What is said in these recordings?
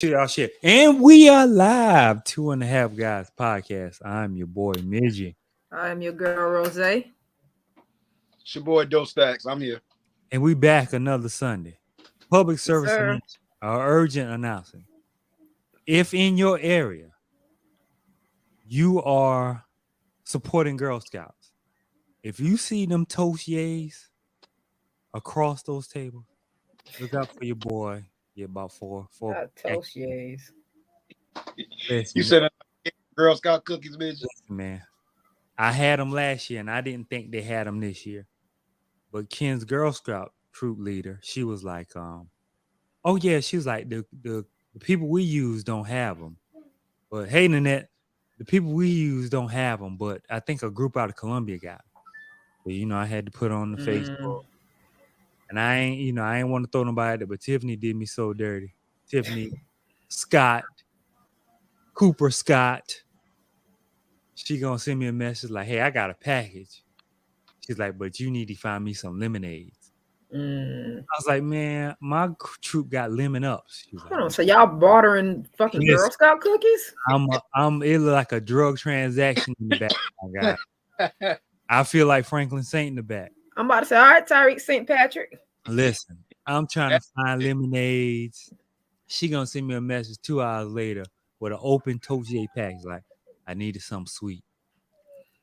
Y'all shit. And we are live. 2.5 Guys podcast. I'm your boy Midgie. I'm your girl Rose. It's your boy Doe Stacks. I'm here. And we back another Sunday. Public Yes, service sir. urgent announcement. If in your area you are supporting Girl Scouts, if you see them toast yays across those tables, look out for your boy. Get about four. Not toast yays. Listen, You said Girl Scout cookies, bitch. listen, man. I had them last year, and I didn't think they had them this year. But Ken's Girl Scout troop leader, she was like, oh yeah, she was like, the people we use don't have them. But hey, Nanette, the people we use don't have them. But I think a group out of Columbia got them. So, I had to put on the Facebook. And I ain't want to throw nobody at it, but Tiffany did me so dirty. Tiffany Scott, Cooper Scott, she gonna send me a message like, hey, I got a package. She's like, but you need to find me some lemonades. I was like, man, my troop got lemon ups. She was like, Hold on, so y'all bartering fucking Yes. Girl Scout cookies? it look like a drug transaction in the back. My guy. I feel like Franklin Saint in the back. I'm about to say, all right, Tyreek St. Patrick. Listen, I'm trying to find lemonades. She gonna send me a message 2 hours later with an open Tojier package. Like, I needed something sweet.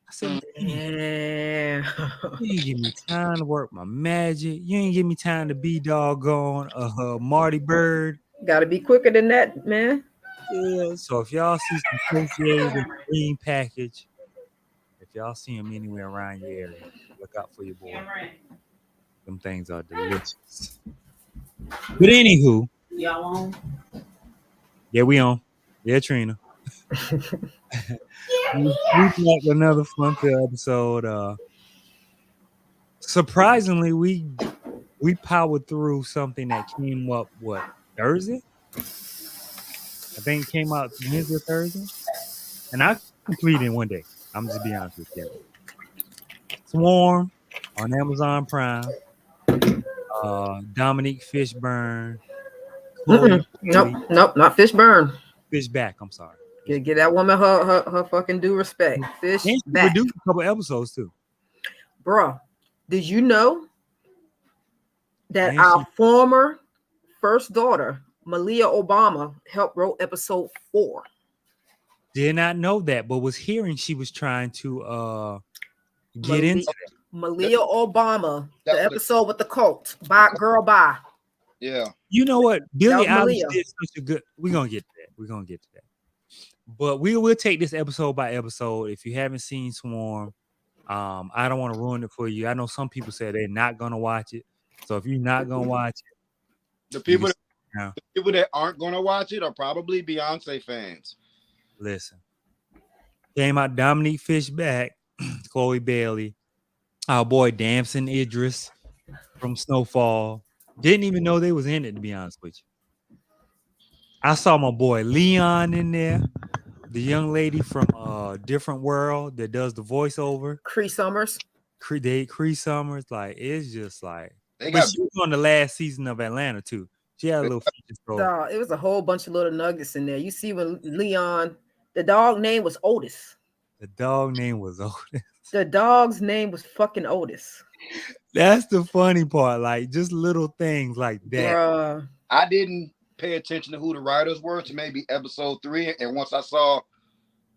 I said, Yeah. you ain't give me time to work my magic. You ain't give me time to be doggone Marty Bird. Gotta be quicker than that, man. Yeah. So if y'all see some Tojiers in the green package, if y'all see them anywhere around your area, look out for your boy. Them things are delicious. But anywho, Y'all on? yeah, we on. Yeah, Trina. We back with another fun filled episode. Surprisingly, we powered through something that came up Thursday? I think it came out Wednesday or Thursday. And I completed in one day. I'm just being honest with you. Swarm on Amazon Prime. Dominique Fishburne. Nope, not Fishburne. Fishback, I'm sorry. Get that woman her fucking due respect. And she Fishback. produced a couple episodes too. Bruh, did you know that And our former first daughter, Malia Obama, helped wrote episode 4? Did not know that, but was hearing she was trying to get into that. Malia Obama, That the was- episode with the cult. Bye, girl, bye. Yeah. You know what? Billie was Eilish Malia. did such a good. We're gonna get to that. We're gonna get to that. But we will take this episode by episode. If you haven't seen Swarm, I don't want to ruin it for you. I know some people say they're not gonna watch it. So if you're not gonna watch it, The people now that aren't gonna watch it are probably Beyonce fans. listen. Came out Dominique Fishback, Chloe Bailey, our boy Damson Idris from Snowfall. Didn't even know they was in it, to be honest with you. I saw my boy Leon in there, the young lady from Different World that does the voiceover. Cree Summers. Cree Summers, like it's just like. They But got she was on the last season of Atlanta too. She had a little feature role. It was a whole bunch of little nuggets in there. You see when Leon, the dog name was Otis. The dog name was Otis. The dog's name was fucking Otis. That's the funny part. Like just little things like that. Bruh. I didn't pay attention to who the writers were to maybe episode 3, and once I saw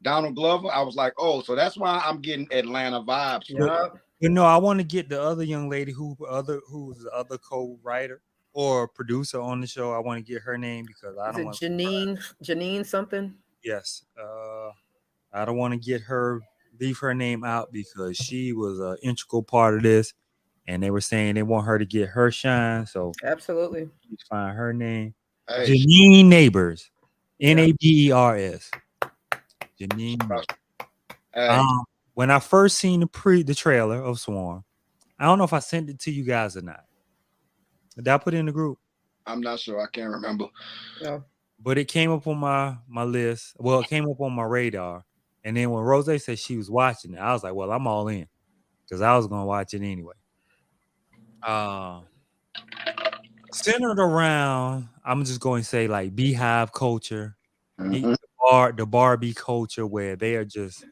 Donald Glover, I was like, oh, so that's why I'm getting Atlanta vibes. Yeah. You know, I want to get the other young lady who's the other co-writer or producer on the show. I want to get her name because I Is don't it want Janine something? Yes. I don't want to leave her name out because she was an integral part of this. And they were saying they want her to get her shine. So Absolutely. please find her name. Hey, Janine Neighbors. Nabers. Janine Neighbors. hey, When I first seen the trailer of Swarm, I don't know if I sent it to you guys or not. Did I put it in the group? I'm not sure. I can't remember. Yeah. But it came up on my list. Well, it came up on my radar. And then when Rose said she was watching it, I was like, well, I'm all in. Because I was going to watch it anyway. centered around, I'm just going to say like beehive culture, Mhm. the Barbie culture, where they are just,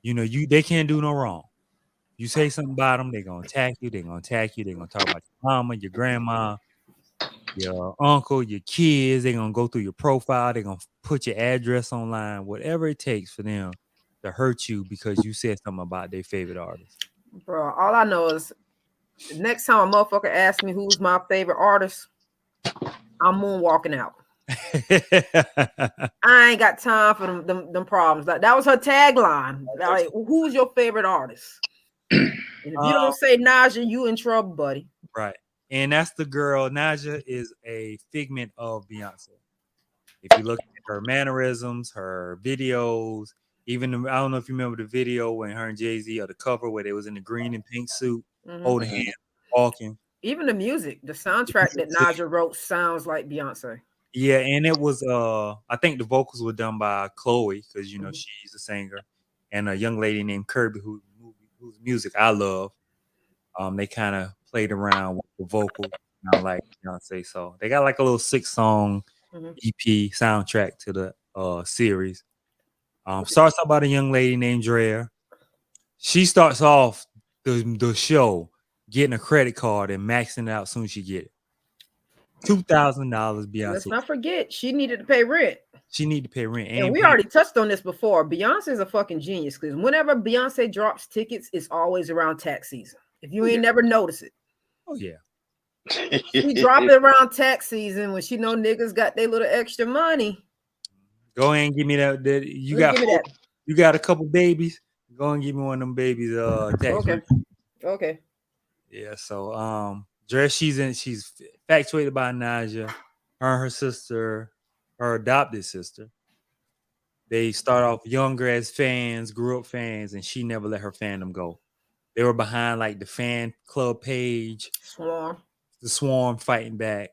they can't do no wrong. You say something about them, they're gonna attack you. They're gonna attack you. They're gonna talk about your mama, your grandma, your uncle, your kids. They're gonna go through your profile. They're gonna put your address online. Whatever it takes for them to hurt you because you said something about their favorite artist. Bro, all I know is the next time a motherfucker asks me who's my favorite artist, I'm moonwalking out. I ain't got time for them problems. Like that was her tagline. Like, who's your favorite artist? And if you don't say Naja, you in trouble, buddy. Right. And that's the girl. Naja is a figment of Beyonce. If you look at her mannerisms, her videos, even I don't know if you remember the video when her and Jay-Z, or the cover where they was in the green and pink suit, holding hands, walking. Even the music, the soundtrack that Naja wrote sounds like Beyonce. Yeah, and it was I think the vocals were done by Chloe, because she's a singer, and a young lady named Kirby whose music I love. They kind of played around with the vocals, like Beyonce. So they got like a little 6-song EP soundtrack to the series. Starts out about a young lady named Drea. She starts off the show getting a credit card and maxing it out as soon as she get it. $2,000, Beyonce. Let's not forget, she needed to pay rent. She needed to pay rent. And we already touched on this before. Beyonce's a fucking genius, because whenever Beyonce drops tickets, it's always around tax season. If you ain't never noticed it. Oh, yeah. She drop it around tax season when she know niggas got their little extra money. Go ahead and give me that. You got a couple babies. Go and give me one of them babies. Tax Okay. Yeah. So Drea, she's infatuated by Naja. Her and her sister, her adopted sister. They start off younger as fans, grew up fans, and she never let her fandom go. They were behind like the fan club page, the Swarm fighting back,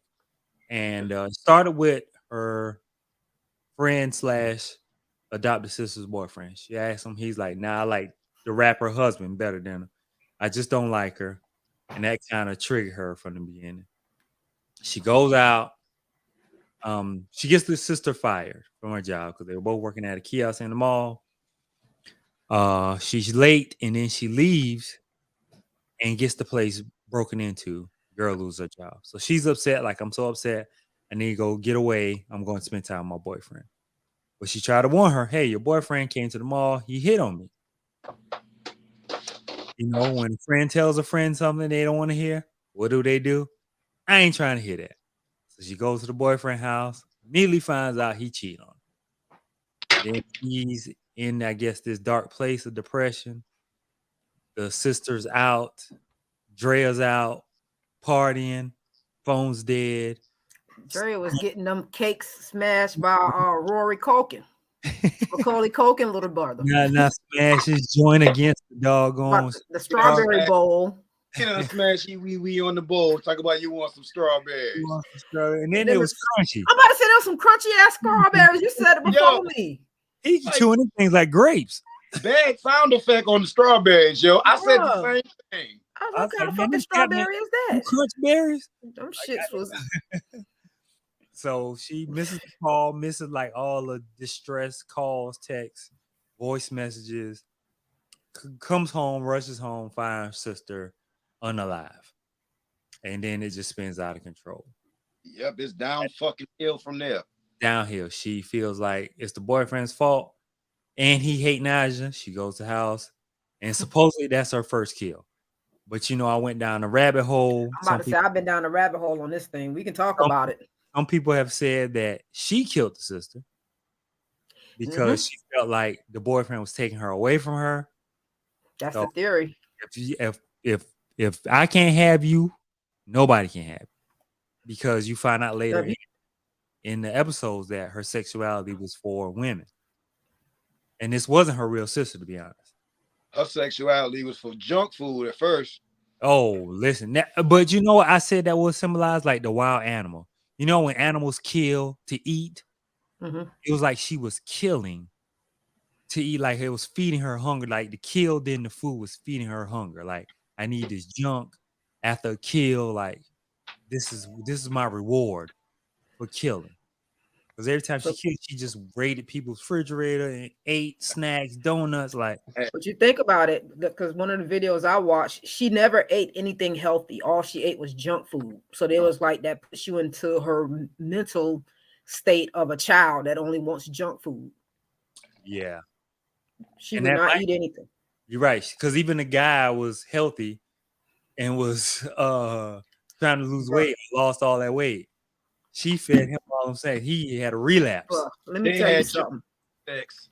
and started with her friend / adopted sister's boyfriend. She asked him, he's like, "Nah, I like the rapper husband better than her. I just don't like her," and that kind of triggered her from the beginning. She goes out. She gets the sister fired from her job because they were both working at a kiosk in the mall. She's late, and then she leaves and gets the place broken into. Girl loses her job. So she's upset, like, I'm so upset. I need to go get away. I'm going to spend time with my boyfriend. But she tried to warn her, hey, your boyfriend came to the mall. He hit on me. When a friend tells a friend something they don't want to hear, what do? I ain't trying to hear that. So she goes to the boyfriend's house, immediately finds out he cheated on her. Then he's in, I guess, this dark place of depression. The sister's out. Drea's out, partying. Phone's dead. Drea was getting them cakes smashed by Rory Culkin. Macaulay Culkin, little brother. Not smash his joint against the doggone the strawberry bowl. Smash we on the bowl. Talk about you want some strawberries. And then it was crunchy. I'm about to say there was some crunchy ass strawberries. You said it before me. He chewing things like grapes. Bad sound effect on the strawberries, yo. I said the same thing. What kind of fucking strawberry is that? Crunch berries? Them shits was. So she misses the call, misses like all the distress calls, texts, voice messages. Comes home, rushes home, finds sister unalive, and then it just spins out of control. Yep, it's down fucking hill from there. Downhill. She feels like it's the boyfriend's fault, and he hate Naja. She goes to the house, and supposedly that's her first kill. But I went down a rabbit hole. I'm about to say I've been down a rabbit hole on this thing. We can talk about it. Some people have said that she killed the sister because she felt like the boyfriend was taking her away from her. That's the theory. If I can't have you, nobody can have you. Because you find out later in the episodes that her sexuality was for women. And this wasn't her real sister, to be honest. Her sexuality was for junk food at first. Oh, listen. But you know what I said that would symbolize? Like the wild animal. When animals kill to eat, it was like she was killing to eat, like it was feeding her hunger. Like the kill, then the food was feeding her hunger. Like, I need this junk after a kill. Like, this is my reward for killing. Because every time she killed, she just raided people's refrigerator and ate snacks, donuts. Like, But you think about it, because one of the videos I watched, she never ate anything healthy. All she ate was junk food. So there was like that puts you into her mental state of a child that only wants junk food. yeah, She And would that not might- eat anything. you're right. Because even the guy was healthy and was trying to lose weight, lost all that weight. She fed him all I'm saying. He had a relapse. Bruh, let me They tell you had something. Sex.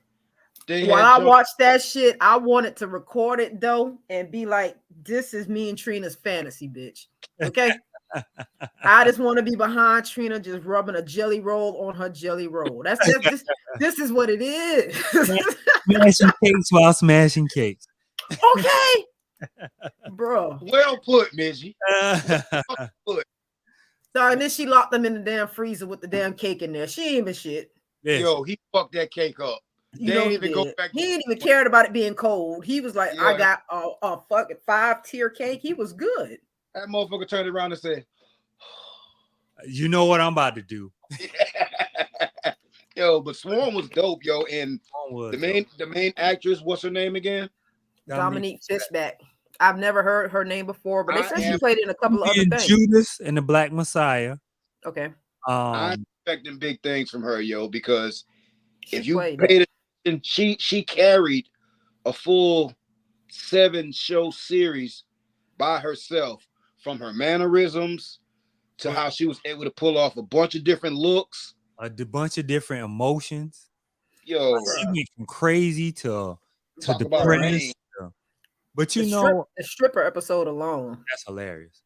They While had I junk- watched that shit, I wanted to record it though and be like, this is me and Trina's fantasy, bitch. Okay. I just want to be behind Trina, just rubbing a jelly roll on her jelly roll. This is what it is. Smashing cakes while smashing cakes. Okay. Bro. Well put, Midgie. So, and then she locked them in the damn freezer with the damn cake in there. She ain't even shit. Yes. Yo, he fucked that cake up. You They know ain't he even go did. back He to- ain't even cared about it being cold. He was like, I Yeah. got a fucking 5-tier cake. He was good. That motherfucker turned around and said, You know what I'm about to do. yo, but Swarm was dope, yo. And Was, the main actress, what's her name again? Dominique Fishback. I've never heard her name before, but they I said she am- played in a couple of other and things. Judas and the Black Messiah. Okay. I'm expecting big things from her, yo, because She if you played paid attention, she carried a full 7-show series by herself, from her mannerisms to how she was able to pull off a bunch of different looks. a bunch of different emotions. Yo, She went from crazy to talk about depressed. rain. But you the know, the stripper episode alone. that's hilarious.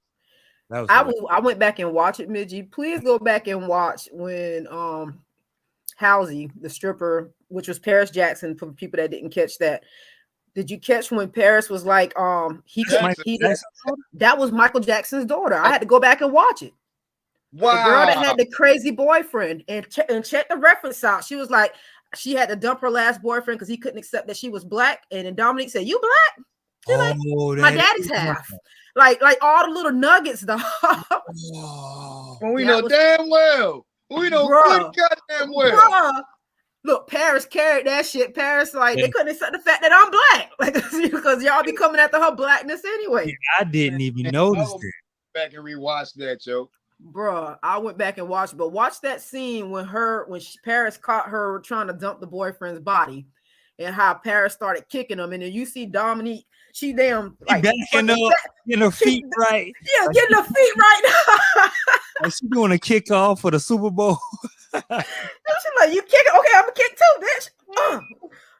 That was I went back and watched it, Midgie. Please go back and watch when Halsey, the stripper, which was Paris Jackson, for people that didn't catch that. Did you catch when Paris was like he couldn't Jackson. that was Michael Jackson's daughter. I had to go back and watch it. Wow. The girl that had the crazy boyfriend, and check the reference out. She was like, she had to dump her last boyfriend because he couldn't accept that she was black. And then Dominique said, "You black?" She's like, my daddy's half. Like all the little nuggets, though. When we That know was- damn well. We know Bruh. good goddamn well. Bruh. Look, Paris carried that shit. Paris, like, they couldn't accept the fact that I'm black. Like, because y'all be coming after her blackness anyway. I didn't even notice that. Back and rewatch that, yo. Bruh, I went back and watched, but watch that scene when Paris caught her trying to dump the boyfriend's body, and how Paris started kicking him, and then you see Dominique, she damn like Backing up, getting her feet right. yeah, getting her feet right. Like she doing a kickoff for the Super Bowl. She's like, you kick it, okay? I'm gonna kick too, bitch.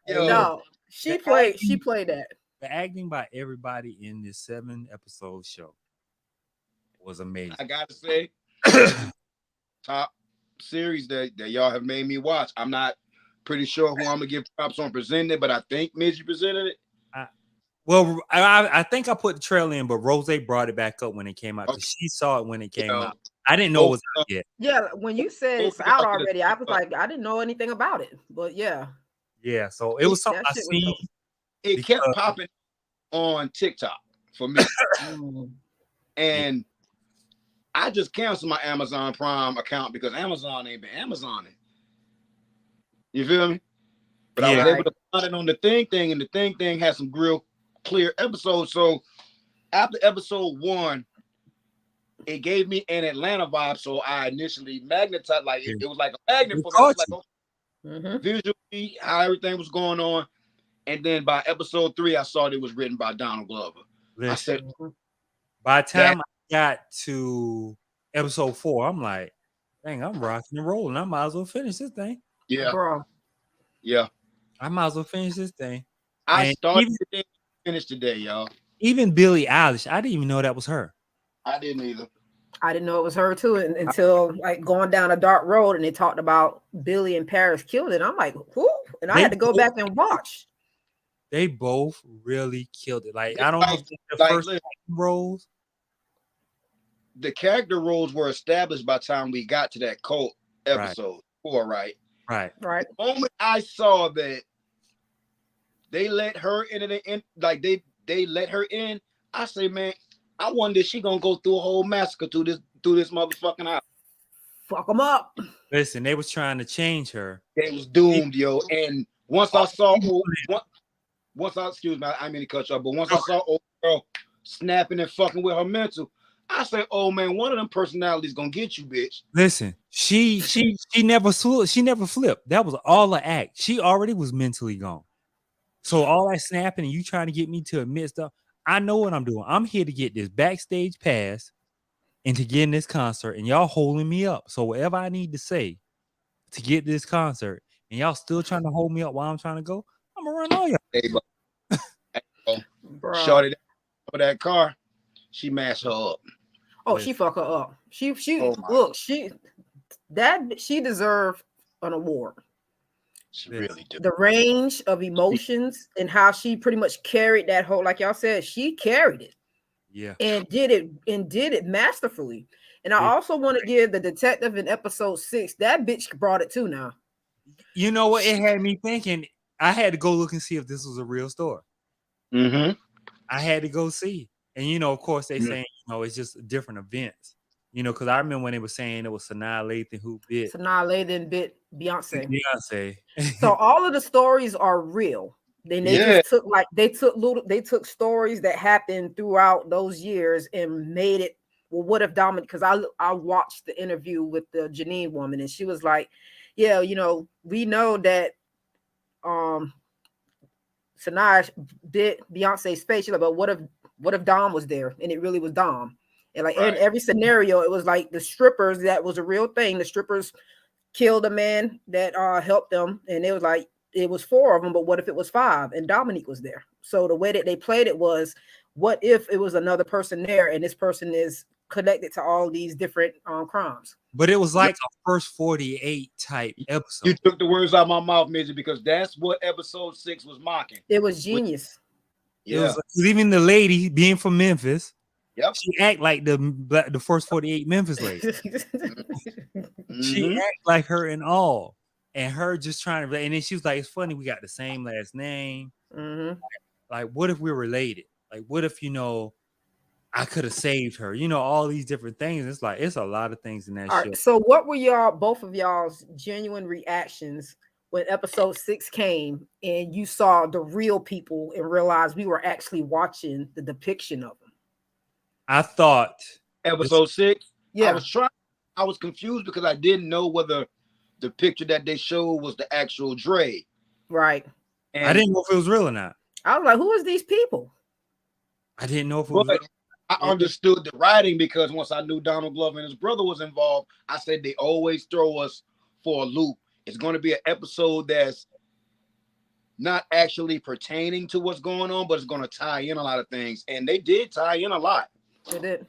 Yo, No, she played that. The acting by everybody in this 7-episode show was amazing. I gotta say, top series that y'all have made me watch. I'm not pretty sure who I'm gonna give props on presenting it, but I think Midgie presented it. Well, I think I put the trailer in, but Rose brought it back up when it came out because she saw it when it came out. I didn't know it was out yet. Yeah, when you said it's out already, I was like, I didn't know anything about it. But yeah. Yeah, so it was something That I shit was seen. dope. It kept popping on TikTok for me. And I just canceled my Amazon Prime account because Amazon ain't been Amazoning. You feel me? But I was Yeah. able to find it on the thing, and the thing had some real clear episodes. So after episode 1, it gave me an Atlanta vibe. So I initially magnetized, like it was like a magnet It for me. I was caught like, Mhm. visually, how everything was going on. And then by episode 3, I saw it was written by Donald Glover. I Listen, said, by the time I got to episode 4, I'm like, dang, I'm rocking and rolling. I might as well finish this thing. yeah, Bro. yeah. I might as well finish this thing. I And started even- today, finished today, y'all. Even Billie Eilish, I didn't even know that was her. I didn't either. I didn't know it was her too until like going down a dark road and they talked about Billy and Paris killed it. I'm like, who? And I had to go back and watch. They both really killed it. Like, I don't know if it's the Like, first listen, roles. the character roles were established by the time we got to that cult episode 4, right? Right. Right. The moment I saw that they let her they let her in, I say, man, I wonder if she gonna go through a whole massacre through through this motherfucking house. Fuck them up. Listen, they was trying to change her. They was doomed, yo. And once I saw, excuse me, I mean to cut you off, but once I saw old girl snapping and fucking with her mental, I said, "Oh man, one of them personalities gonna get you, bitch." Listen, she never flipped. That was all an act. She already was mentally gone. So all that snapping and you trying to get me to admit stuff, I know what I'm doing. I'm here to get this backstage pass and to get in this concert, and y'all holding me up. So whatever I need to say to get this concert, and y'all still trying to hold me up while I'm trying to go, I'm gonna run all y'all. Hey, shorty over that car, she mashed her up. Oh, she fuck her up. She look, she deserved an award. She really did. The range of emotions and how she pretty much carried that whole, like y'all said, she carried it. Yeah. And did it masterfully. And I also want to give the detective in episode 6, that bitch brought it too now. You know what? It had me thinking. I had to go look and see if this was a real story. Mm-hmm. I had to go see. And, of course, they saying, it's just different events. Because I remember when they were saying it was Sanaa Lathan who bit. Sanaa Lathan bit Beyonce. So all of the stories are real. Then they just took stories that happened throughout those years and made it. Well, what if Dominic? Because I watched the interview with the Janine woman, and she was like, "Yeah, we know that Sanaa bit Beyonce's face." She's like, "But what if Dom was there and it really was Dom?" And like in every scenario, it was like the strippers, that was a real thing. The strippers killed a man that helped them, and it was like it was 4 of them, but what if it was 5 and Dominique was there? So the way that they played it was, what if it was another person there and this person is connected to all these different crimes? But it was like a first 48 type episode. You took the words out of my mouth, Midget, because that's what episode 6 was mocking. It was genius. It was even the lady being from Memphis. Yep. She act like the first 48 Memphis lady. She act like her and all. And her just trying to, and then she was like, "It's funny, we got the same last name. Like, what if we're related? Like, what if I could have saved her? All these different things." It's like it's a lot of things in that show. Right, so what were both of y'all's genuine reactions when episode 6 came and you saw the real people and realized we were actually watching the depiction of them? I thought episode 6. Yeah, I was confused because I didn't know whether the picture that they showed was the actual Dre. Right. And I didn't know if it was real or not. I was like, who is these people? I didn't know if it was real. I understood the writing because once I knew Donald Glover and his brother was involved, I said they always throw us for a loop. It's going to be an episode that's not actually pertaining to what's going on, but it's going to tie in a lot of things. And they did tie in a lot. They did.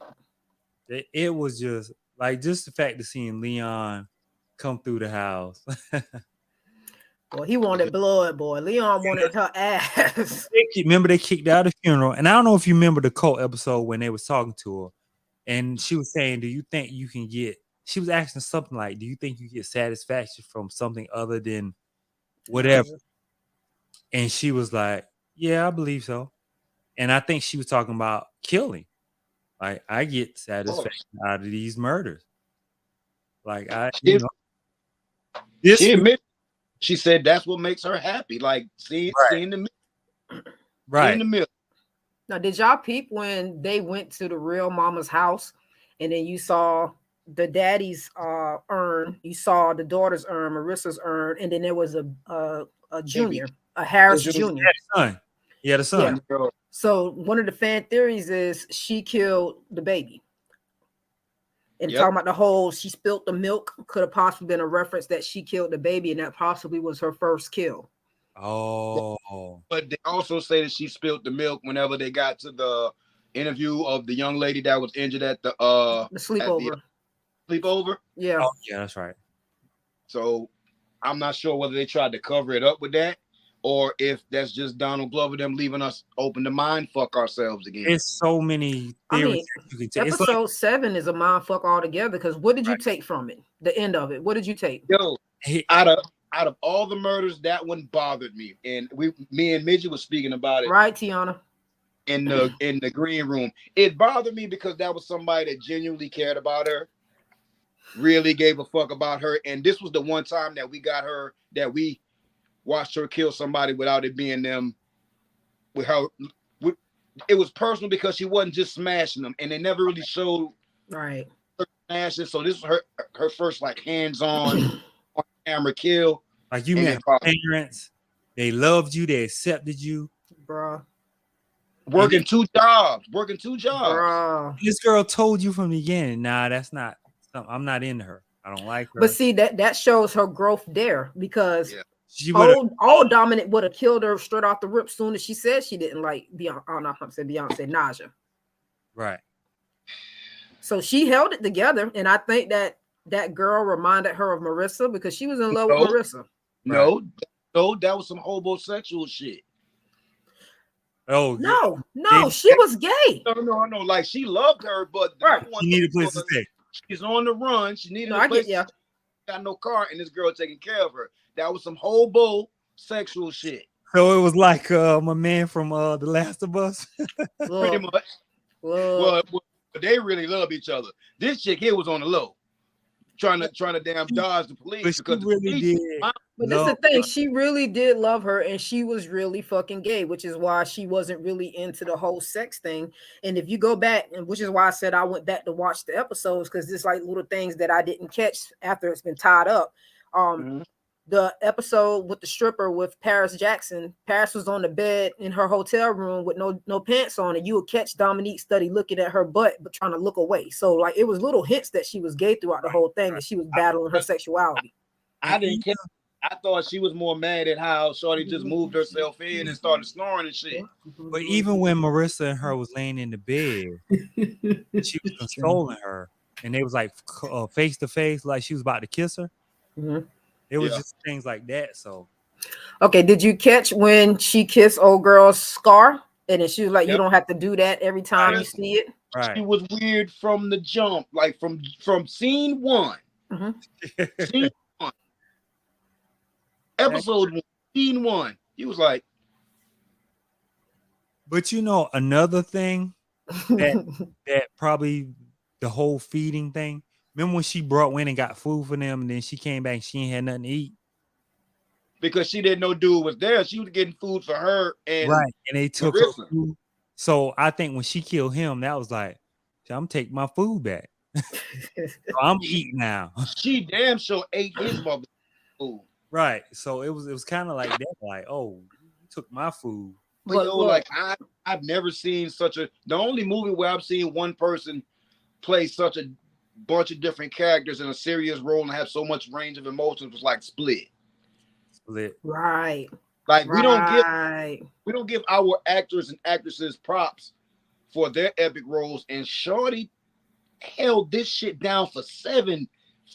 It was just the fact of seeing Leon come through the house. Boy, he wanted blood, boy. Leon wanted her ass. Remember they kicked out the funeral, and I don't know if you remember the cult episode when they was talking to her, and she was saying, "Do you think you can get?" She was asking something like, "Do you think you get satisfaction from something other than whatever?" And she was like, "Yeah, I believe so." And I think she was talking about killing. Like, I get satisfaction out of these murders. Like she said that's what makes her happy. Like seeing the mill. Right. In the mill. Now, did y'all peep when they went to the real mama's house and then you saw the daddy's urn, you saw the daughter's urn, Marissa's urn, and then there was a junior, a Harris Jr. Yeah, the son. Yeah. So one of the fan theories is she killed the baby. And talking about the whole, she spilled the milk, could have possibly been a reference that she killed the baby, and that possibly was her first kill. Oh. But they also say that she spilled the milk whenever they got to the interview of the young lady that was injured at the sleepover. Sleepover? Yeah. Oh, yeah, that's right. So I'm not sure whether they tried to cover it up with that, or if that's just Donald Glover them leaving us open to mind fuck ourselves again. It's so many theories you can take. Episode 7 is a mind fuck altogether, because what did you take from it? The end of it. What did you take? Yo, out of all the murders, that one bothered me. And me and Midget was speaking about it. Right, Tiana. in the green room. It bothered me because that was somebody that genuinely cared about her, really gave a fuck about her, and this was the one time that we watched her kill somebody without it being them. With her, it was personal because she wasn't just smashing them, and they never really showed right her smashing. So this was her first like hands-on on camera kill. Like you met her parents, they loved you, they accepted you, bro. Working two jobs. Bruh. This girl told you from the beginning, nah, that's not something. I'm not into her. I don't like her. But see, that shows her growth there, because she old Dominant would have killed her straight off the rip soon as she said she didn't like Beyonce, Naja. Right. So she held it together, and I think that girl reminded her of Marissa because she was in love with Marissa. No, that was some homosexual shit. Oh no, she was gay. No. Like she loved her, but she needed a place to stay. She's on the run. She needed a place. Got no car, and this girl taking care of her. That was some hobo sexual shit. So it was like my man from The Last of Us. Pretty much. Well, they really love each other. This chick here was on the low, trying to damn dodge the police. But she really did. But that's the thing. She really did love her, and she was really fucking gay, which is why she wasn't really into the whole sex thing. And if you go back, and which is why I said I went back to watch the episodes, because there's like little things that I didn't catch after it's been tied up. The episode with the stripper with Paris Jackson, Paris was on the bed in her hotel room with no pants on, and you would catch Dominique Study looking at her butt but trying to look away. So like it was little hints that she was gay throughout the whole thing, and she was battling her sexuality. I didn't care. I thought she was more mad at how Shorty just moved herself in and started snoring and shit. But even when Marissa and her was laying in the bed, she was consoling her, and they was like face to face, like she was about to kiss her. It was just things like that. So, okay, did you catch when she kissed old girl's Scar, and then she was like, "You don't have to do that every time you see it." Right. She was weird from the jump, like from scene one. Scene one. Episode 1, scene 1. He was like, but you know, another thing that probably the whole feeding thing. Remember when she brought in and got food for them, and then she came back and she ain't had nothing to eat because she didn't know dude was there. She was getting food for her and and they took her food. So I think when she killed him, that was like, I'm taking my food back. So I'm eating now. She damn sure ate his mother food. Right. So it was kind of like that, like, oh, you took my food. But like I've never seen the only movie where I've seen one person play such a bunch of different characters in a serious role and have so much range of emotions was like Split. Right. Like we don't give our actors and actresses props for their epic roles, and Shorty held this shit down for 7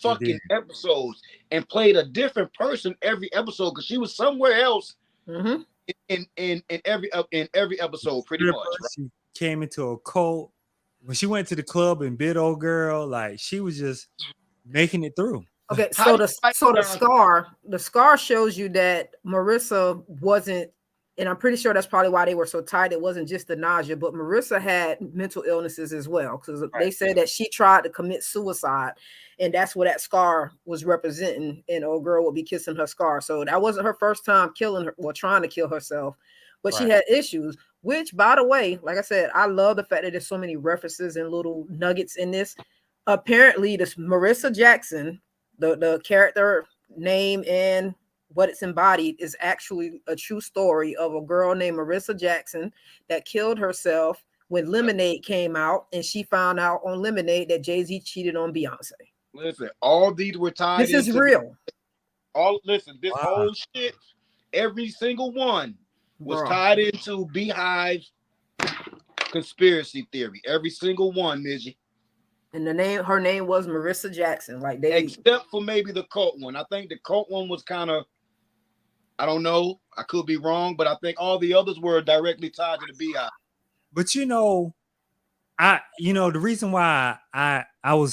fucking episodes and played a different person every episode because she was somewhere else in every episode pretty much. Right? She came into a cult. When she went to the club and bit old girl, like she was just making it through. Okay, so the scar shows you that Marissa wasn't, and I'm pretty sure that's probably why they were so tight. It wasn't just the nausea, but Marissa had mental illnesses as well, because they said that she tried to commit suicide, and that's what that scar was representing. And old girl would be kissing her scar. So that wasn't her first time killing her or trying to kill herself, but she had issues. Which, by the way, like I said, I love the fact that there's so many references and little nuggets in this. Apparently, this Marissa Jackson, the character name and what it's embodied, is actually a true story of a girl named Marissa Jackson that killed herself when Lemonade came out, and she found out on Lemonade that Jay-Z cheated on Beyonce. Listen, all these were tied. This is real. This whole shit, every single one was tied into Beehive conspiracy theory. Every single one, Midgie. And her name was Marissa Jackson. Like except for maybe the cult one. I think the cult one was kind of, I don't know. I could be wrong, but I think all the others were directly tied to the Beehive. But the reason why I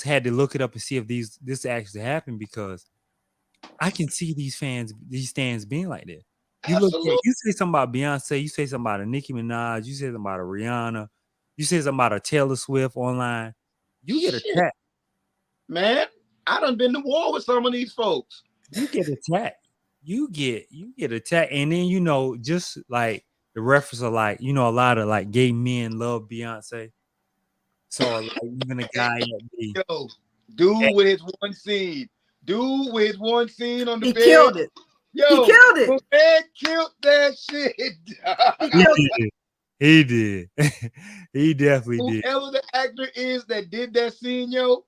had to look it up and see if this actually happened, because I can see these stands being like this. You look Absolutely. at, you say something about Beyonce, you say something about a Nicki Minaj, you say something about a Rihanna, you say something about a Taylor Swift online, you get Shit, attacked. man. I done been to war with some of these folks. You get attacked. You get attacked, and then just like the reference of like a lot of like gay men love Beyonce. So like even a guy at me, Yo, dude with his one scene. Dude with his one scene on the He bed. killed it. Yo, He killed it. the bed killed that shit. He killed it. he did. He definitely did. Whoever the actor is that did that scene, yo,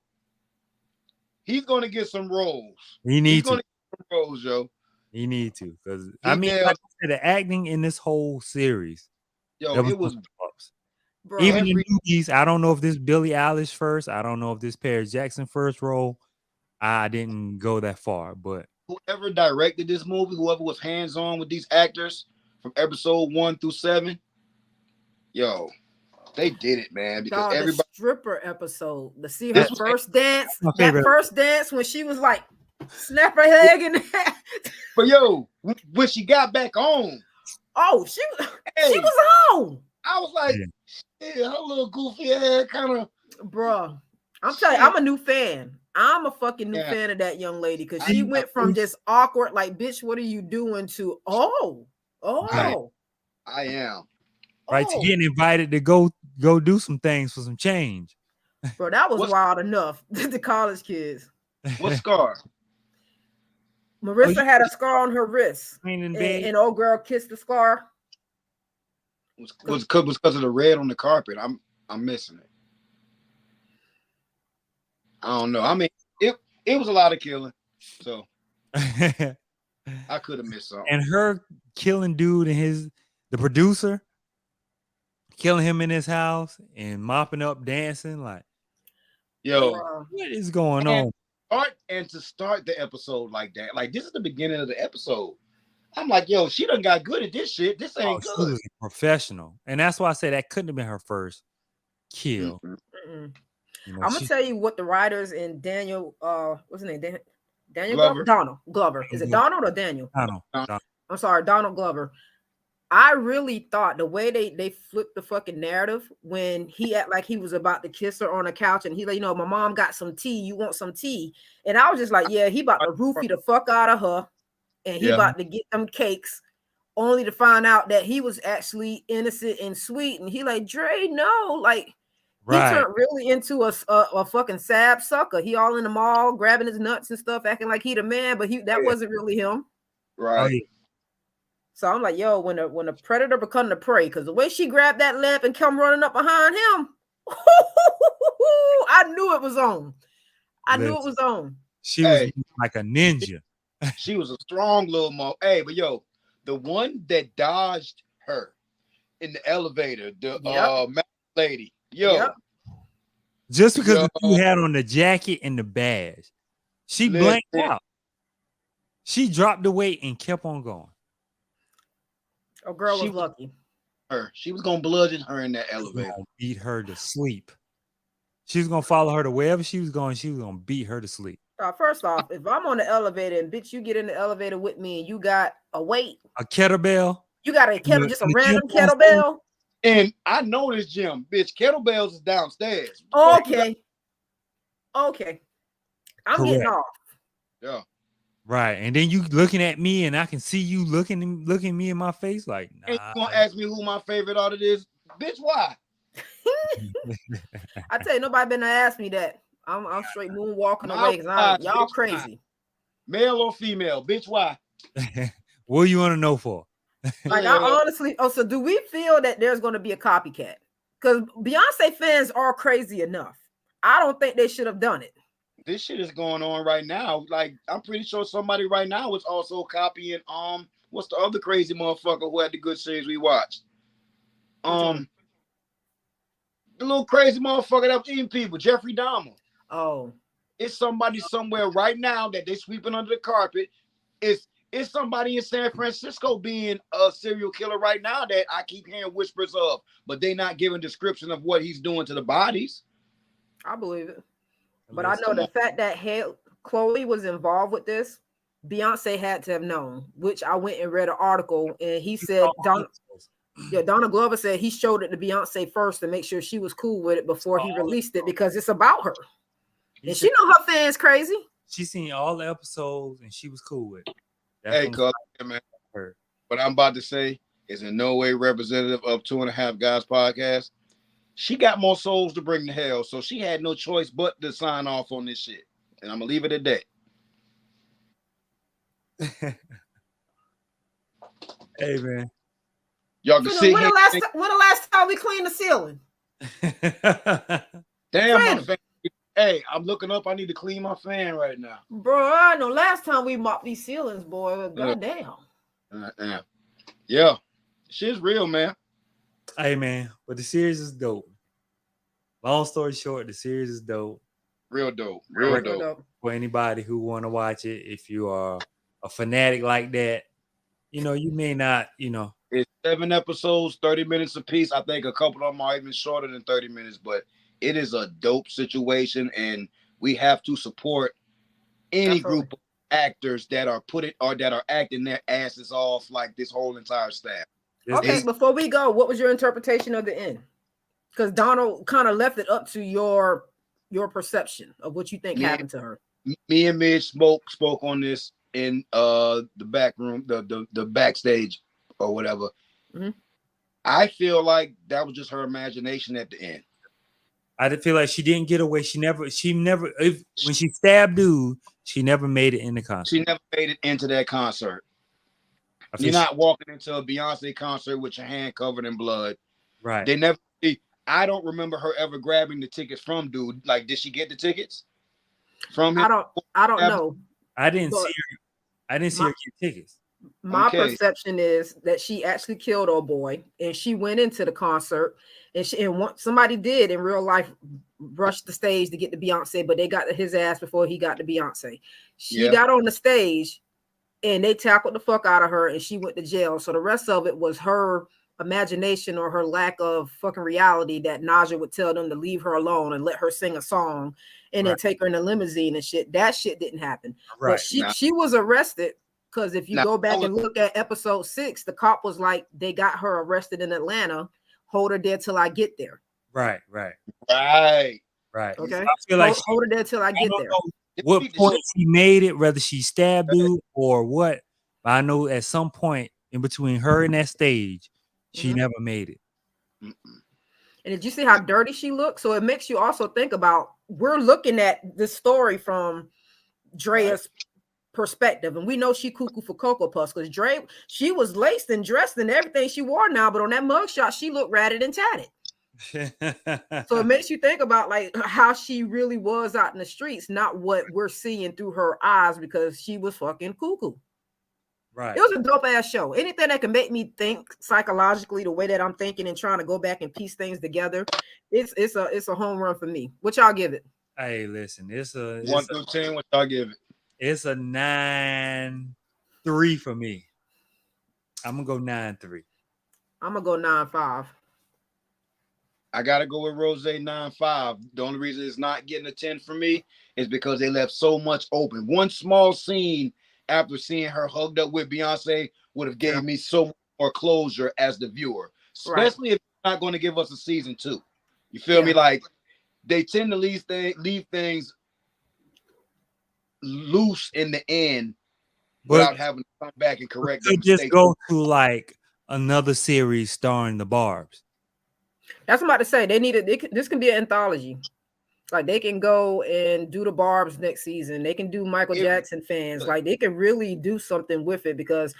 he's gonna get some roles. He He's needs gonna to. get some roles, yo. He need to, because He I mean, nailed- like I said, the acting in this whole series, Yo, there it was no fuck-ups. Bro, Even every- the movies. I don't know if this Billie Eilish first. I don't know if this Paris Jackson first role. I didn't go that far, but whoever directed this movie, whoever was hands-on with these actors from episode 1 through 7, yo, they did it, man. Because dog, the everybody, stripper episode, to see her This was- first dance, My that favorite. first dance when she was like, snap her leg in that. but yo, when she got back on, Oh, she hey, was home. I was like, yeah, her little goofy ass kind of. Bro, I'm telling you, I'm a new fan. I'm a fucking new Yeah. fan of that young lady because I she know. went from just awkward, like, bitch, what are you doing, to Right. I am. right to getting invited to go do some things for some change. Bro, that was What's- wild enough. The college kids. What scar? Marissa you- had a scar on her wrist, Laying in and, bed. and old girl kissed the scar. was because of the red on the carpet. I'm missing it. I don't know. I mean, it was a lot of killing, so I could have missed something. And her killing dude and the producer, killing him in his house and mopping up, dancing. Like, Yo, Bro, what is going on? to start the episode like that, like this is the beginning of the episode. I'm like, yo, she done got good at this shit. This Oh, ain't she good. was a professional, and that's why I say that couldn't have been her first kill. Mhm. mm-mm. You know, I'm gonna she- tell you what the writers and Daniel, what's his name? Daniel Glover. Donald Glover. Is it Donald or Daniel? I don't know. I'm sorry, Donald Glover. I really thought the way they flipped the fucking narrative when he act like he was about to kiss her on the couch and he like, my mom got some tea. You want some tea? And I was just like, yeah, he about to roofie the fuck out of her, and he Yeah. about to get them cakes, only to find out that he was actually innocent and sweet. And he like, Dre, no, like. Right. He turned really into a fucking sad sucker. He all in the mall grabbing his nuts and stuff, acting like he the man, but that wasn't really him. Right. Oh, yeah. So I'm like, yo, when the predator become the prey, because the way she grabbed that lamp and come running up behind him, I knew it was on. I knew it was on. She Hey. was like a ninja. She was a strong little mo. Hey, but yo, the one that dodged her in the elevator, the Yep. lady, yo, Yep. Just because Yo. you had on the jacket and the badge, she Listen. blanked out. She dropped the weight and kept on going. Oh, girl She was was- lucky. she was gonna bludgeon her in that She was elevator. gonna beat her to sleep. She was gonna follow her to wherever she was going. She was gonna beat her to sleep. First off, if I'm on the elevator and bitch, you get in the elevator with me and you got a weight, A kettlebell. you got a kettle, the- just a the random gym downstairs? kettlebell. And I know this gym, bitch. Kettlebells is downstairs. Okay. Okay. I'm getting Correct. off. Yeah. Right. And then you looking at me and I can see you looking me in my face like, And nah. you gonna ask me who my favorite artist is? Bitch, why? I tell you, nobody been to ask me that. I'm straight moonwalking My away because God, y'all bitch, crazy. Male or female? Bitch, why? What do you want to know for? Like Yeah. I honestly, so do we feel that there's going to be a copycat? Because Beyonce fans are crazy enough. I don't think they should have done it. This shit is going on right now. Like, I'm pretty sure somebody right now is also copying what's the other crazy motherfucker who had the good series we watched? one? The little crazy motherfucker that was eating people, Jeffrey Dahmer. Oh, It's somebody somewhere right now that they sweeping under the carpet. It's somebody in San Francisco being a serial killer right now that I keep hearing whispers of, but they not giving description of what he's doing to the bodies. I believe it. But I know Come the on. fact that Chloe was involved with this, Beyonce had to have known, which I went and read an article, and he said Donald Glover said he showed it to Beyonce first to make sure she was cool with it before he released it because it's about her. And she know her fans crazy. She seen all the episodes and she was cool with it. Hey, man, what I'm about to say is in no way representative of 2.5 Guys podcast. She got more souls to bring to hell, so she had no choice but to sign off on this shit. And I'm gonna leave it at that. Hey man, y'all can see. When the last time we cleaned the ceiling? Damn, my fan. Hey, I'm looking up. I need to clean my fan right now, bro. I know last time we mopped these ceilings, boy. Goddamn. Yeah, shit's real, man. Hey man, but the series is dope. Long story short, the series is dope. Real dope. Real dope. For anybody who want to watch it, if you are a fanatic like that, you know, you may not, you know. It's 7 episodes, 30 minutes apiece. I think a couple of them are even shorter than 30 minutes, but it is a dope situation, and we have to support any group of actors that are that are acting their asses off like this whole entire staff. Okay, before we go, what was your interpretation of the end? Because Donald kind of left it up to your perception of what you think happened to her. Me and Midge spoke on this in the back room, the backstage or whatever. Mm-hmm. I feel like that was just her imagination at the end. I did feel like she didn't get away. She never when she stabbed dude, she never made it in the concert. She never made it into that concert. You're not walking into a Beyonce concert with your hand covered in blood. Right. They never. I don't remember her ever grabbing the tickets from dude. Like, did she get the tickets from him? I don't know. I didn't see her get tickets. My perception is that she actually killed old boy, and she went into the concert, and somebody did in real life rush the stage to get to Beyonce, but they got to his ass before he got to Beyonce. She got on the stage, and they tackled the fuck out of her, and she went to jail. So the rest of it was her imagination or her lack of fucking reality that Naja would tell them to leave her alone and let her sing a song and then take her in a limousine and shit. That shit didn't happen. Right. But she was arrested because if you go back and look at episode 6, the cop was like, they got her arrested in Atlanta. Hold her there till I get there. Right. Okay. I feel like hold her there till I get there. What point she made it, whether she stabbed you or what, but I know at some point in between her and that stage, she never made it. And did you see how dirty she looked? So it makes you also think about, we're looking at this story from Drea's perspective, and we know she cuckoo for Cocoa Puffs because Dre, she was laced and dressed and everything she wore now, but on that mugshot, she looked ratted and tatted. So it makes you think about like how she really was out in the streets, not what we're seeing through her eyes because she was fucking cuckoo. Right. It was a dope ass show. Anything that can make me think psychologically the way that I'm thinking and trying to go back and piece things together, it's a home run for me. What y'all give it? Hey, listen, it's 1 through 10. What y'all give it? It's a 9.3 for me. I'm gonna go 9.3. I'm gonna go 9.5. I gotta go with Rose 9.5. The only reason it's not getting a 10 for me is because they left so much open. One small scene after seeing her hugged up with Beyonce would have gave me so much more closure as the viewer, especially if they're not going to give us a season 2. You feel me? Like they tend to leave things loose in the end without having to come back and correct them. Just go to like another series starring the Barbs. That's what I'm about to say. This can be an anthology. Like they can go and do the Barbs next season. They can do Michael Jackson fans. Like they can really do something with it because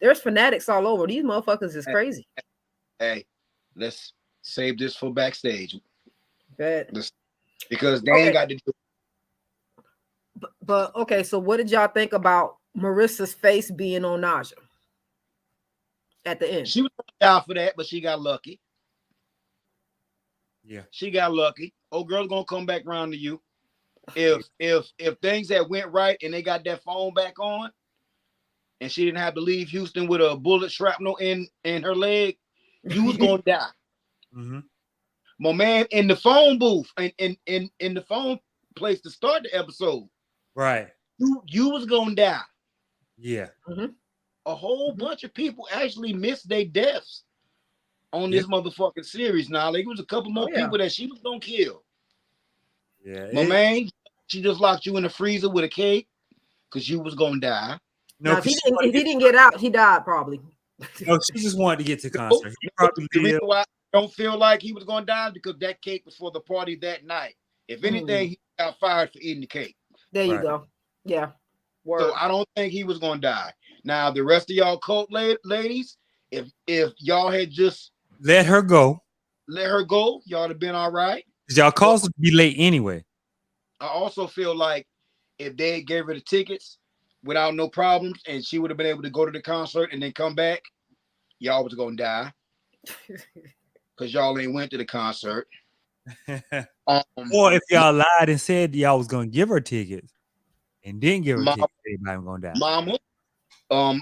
there's fanatics all over. These motherfuckers is crazy. Hey, let's save this for backstage. Because they ain't got to do. But okay, so what did y'all think about Marissa's face being on Naja at the end? She was out for that, but she got lucky. Yeah, she got lucky. Old girl's gonna come back around to you. If things that went right and they got that phone back on, and she didn't have to leave Houston with a bullet shrapnel in her leg, you was gonna die. Mm-hmm. My man, in the phone booth, in the phone place to start the episode, right? You was gonna die. Yeah. A whole bunch of people actually missed their deaths on this motherfucking series. Now, like, it was a couple more people that she was gonna kill. Yeah. My man, she just locked you in the freezer with a cake because you was gonna die. No, if he didn't get out, he died probably. No, she just wanted to get to concert. He probably the reason why I don't feel like he was gonna die is because that cake was for the party that night. If anything, he got fired for eating the cake. There you go. Yeah. Word. So I don't think he was gonna die. Now the rest of y'all cult ladies, if y'all had just let her go, y'all have been all right. Cause y'all calls would be late anyway. I also feel like if they gave her the tickets without no problems and she would have been able to go to the concert and then come back, y'all was gonna die. Cause y'all ain't went to the concert. Or if y'all lied and said y'all was gonna give her tickets and didn't give her tickets, everybody gonna die. Mama,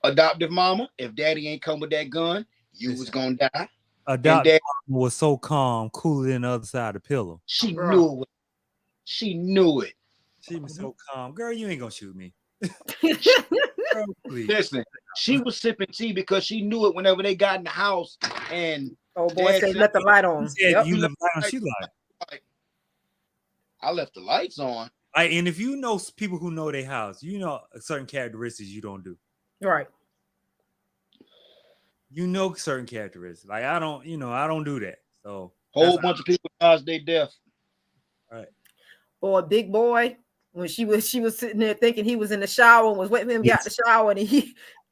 adoptive mama, if daddy ain't come with that gun, you was gonna die. Adoptive mama was so calm, cooler than the other side of the pillow. She knew it. She knew it. She was so calm. Girl, you ain't gonna shoot me. Girl, listen, she was sipping tea because she knew it whenever they got in the house and boy said let the light on. Yep. You left the light on, she lied. I left the lights on. And if you know people who know their house, you know certain characteristics you don't do. Right. You know certain characteristics. Like I don't do that. So whole bunch of people caused their death. Right. Or Big Boy, when she was sitting there thinking he was in the shower and was waiting for him to get out the shower and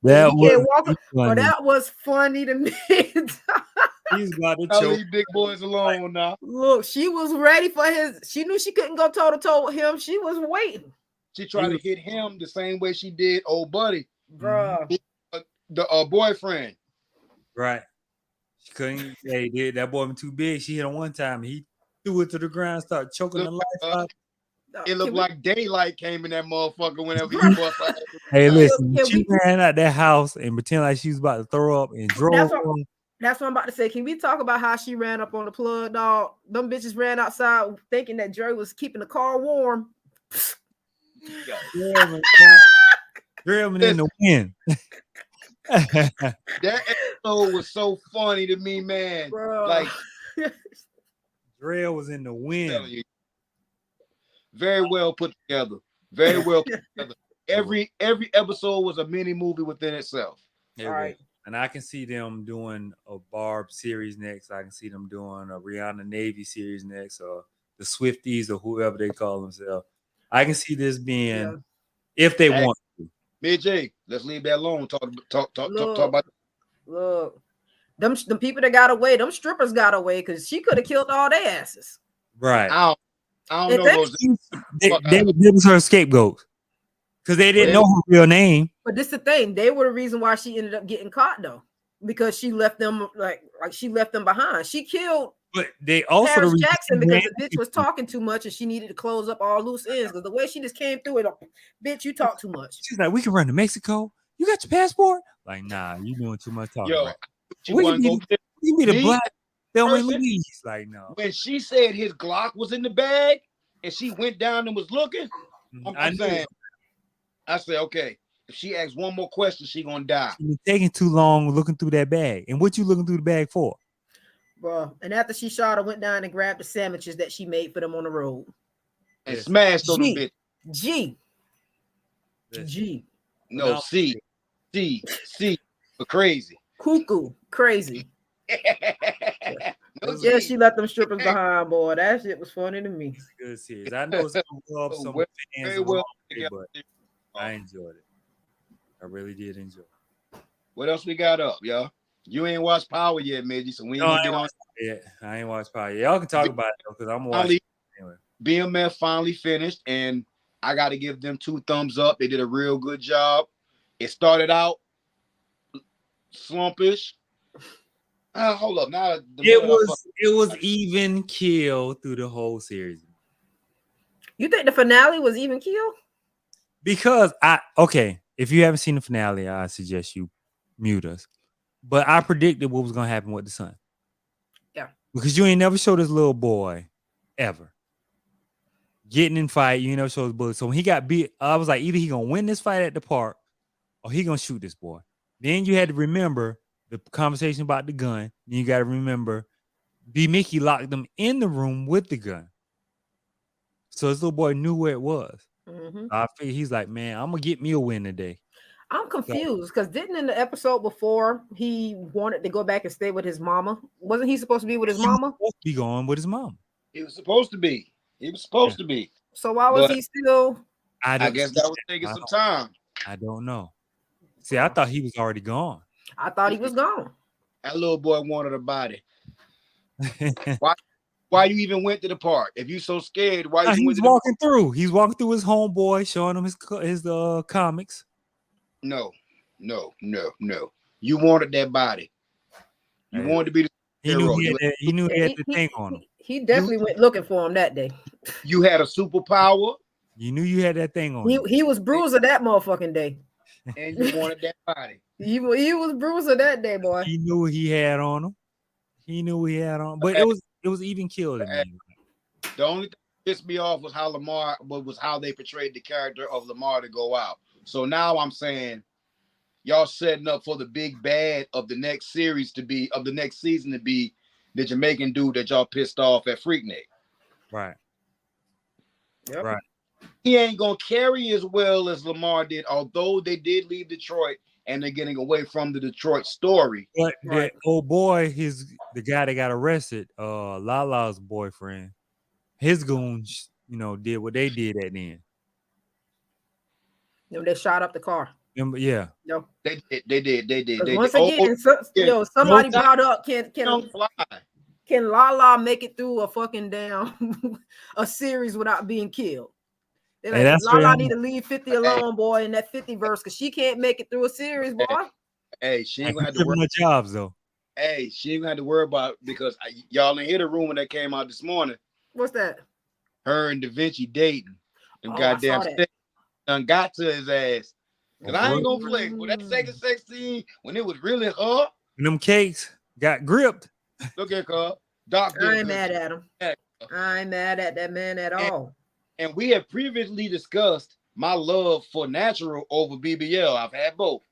that was funny to me. He's about to choke. Leave Big Boys alone now. Look, she was ready for his. She knew she couldn't go toe to toe with him. She was waiting. She tried to hit him the same way she did old buddy, bruh. The boyfriend. Right. She couldn't. Hey, that boy was too big. She hit him one time. He threw it to the ground, started choking the life out. It looked like daylight came in that motherfucker whenever he bust out. Hey, listen, she ran out that house and pretend like she was about to throw up and drove. That's what I'm about to say. Can we talk about how she ran up on the plug, dog? Them bitches ran outside thinking that Jerry was keeping the car warm. Drillman in the wind. That episode was so funny to me, man. Bro. Like Drill was in the wind. Very well put together. Very well put together. Every episode was a mini movie within itself. All right. And I can see them doing a Barb series next. I can see them doing a Rihanna Navy series next, or the Swifties, or whoever they call themselves. I can see this being, if they want to. Mid J, let's leave that alone. Talk about. Look, them people that got away, them strippers got away because she could have killed all their asses. Right. I don't know those. They was her scapegoat because they didn't know her real name. But this is the thing. They were the reason why she ended up getting caught, though, because she left them like she left them behind. She killed. But they also Paris Jackson because the bitch was talking too much and she needed to close up all loose ends because the way she just came through it, bitch, you talk too much. She's like, we can run to Mexico. You got your passport? Like, nah, you doing too much talking. Yo, you be the black Thelma Louise. Like, no. When she said his Glock was in the bag and she went down and was looking, I said, okay. If she asks one more question, she gonna die. She was taking too long looking through that bag. And what you looking through the bag for? Bro, and after she shot her, went down and grabbed the sandwiches that she made for them on the road. And smashed on the bitch. G. No, C. But crazy. Cuckoo. Crazy. Yeah, she left them strippers behind, boy. That shit was funny to me. It's a good series. I know it's gonna go up some fans, but I enjoyed it. I really did enjoy it. What else we got up, y'all? You ain't watched Power yet, Midgie, so we ain't get on. I ain't watched Power yet. Y'all can talk about it because I'm watching anyway. BMF finally finished, and I got to give them 2 thumbs up. They did a real good job. It started out slumpish. Hold up, now it was even kill through the whole series. You think the finale was even kill? Because if you haven't seen the finale, I suggest you mute us. But I predicted what was gonna happen with the son. Yeah. Because you ain't never showed this little boy ever getting in fight. You ain't never showed his bullet. So when he got beat, I was like, either he gonna win this fight at the park oh, he gonna shoot this boy. Then you had to remember the conversation about the gun. Then you got to remember B. Mickey locked them in the room with the gun. So this little boy knew where it was. I figured he's like, man, I'm gonna get me a win today. I'm confused because didn't in the episode before he wanted to go back and stay with his mama? Wasn't he supposed to be with his mama? Supposed to be going with his mom. He was supposed to be. He was supposed to be. So why was he still? I guess that was taking some time. I don't know. See, I thought he was already gone. I thought he was gone. That little boy wanted a body. Why you even went to the park? If you so scared, why you He's walking through? He's walking through his homeboy, showing him his comics. No. You wanted that body. You wanted to be the hero. He knew he had the thing on him. He definitely went looking for him that day. You had a superpower. You knew you had that thing on him. He was bruiser that motherfucking day. And you wanted that body. He was bruiser that day, boy. He knew what he had on him. But it was even killed in me. The only thing that pissed me off was how they portrayed the character of Lamar to go out. So now I'm saying y'all setting up for the big bad of the next season to be the Jamaican dude that y'all pissed off at Freaknik. Right. Yep. Right. He ain't gonna carry as well as Lamar did, although they did leave Detroit and they're getting away from the Detroit story. But that old boy, the guy that got arrested, Lala's boyfriend, his goons, did what they did at the end. They shot up the car. Yeah. No. They did. Once again, somebody brought up can Lala make it through a fucking damn a series without being killed? They're like, Lala need to leave 50 alone, boy, in that 50 verse, because she can't make it through a series, boy. Hey, she ain't gonna have to worry about jobs though. Hey, she ain't gonna have to worry about because y'all didn't hear the rumor that came out this morning. What's that? Her and Da Vinci dating. Them goddamn done got to his ass. Cause I ain't gonna play. But that second sex scene when it was really her. And them cakes got gripped. Look at her. Doc I ain't mad at him. I ain't mad at that man at all. And we have previously discussed my love for Natural over BBL. I've had both.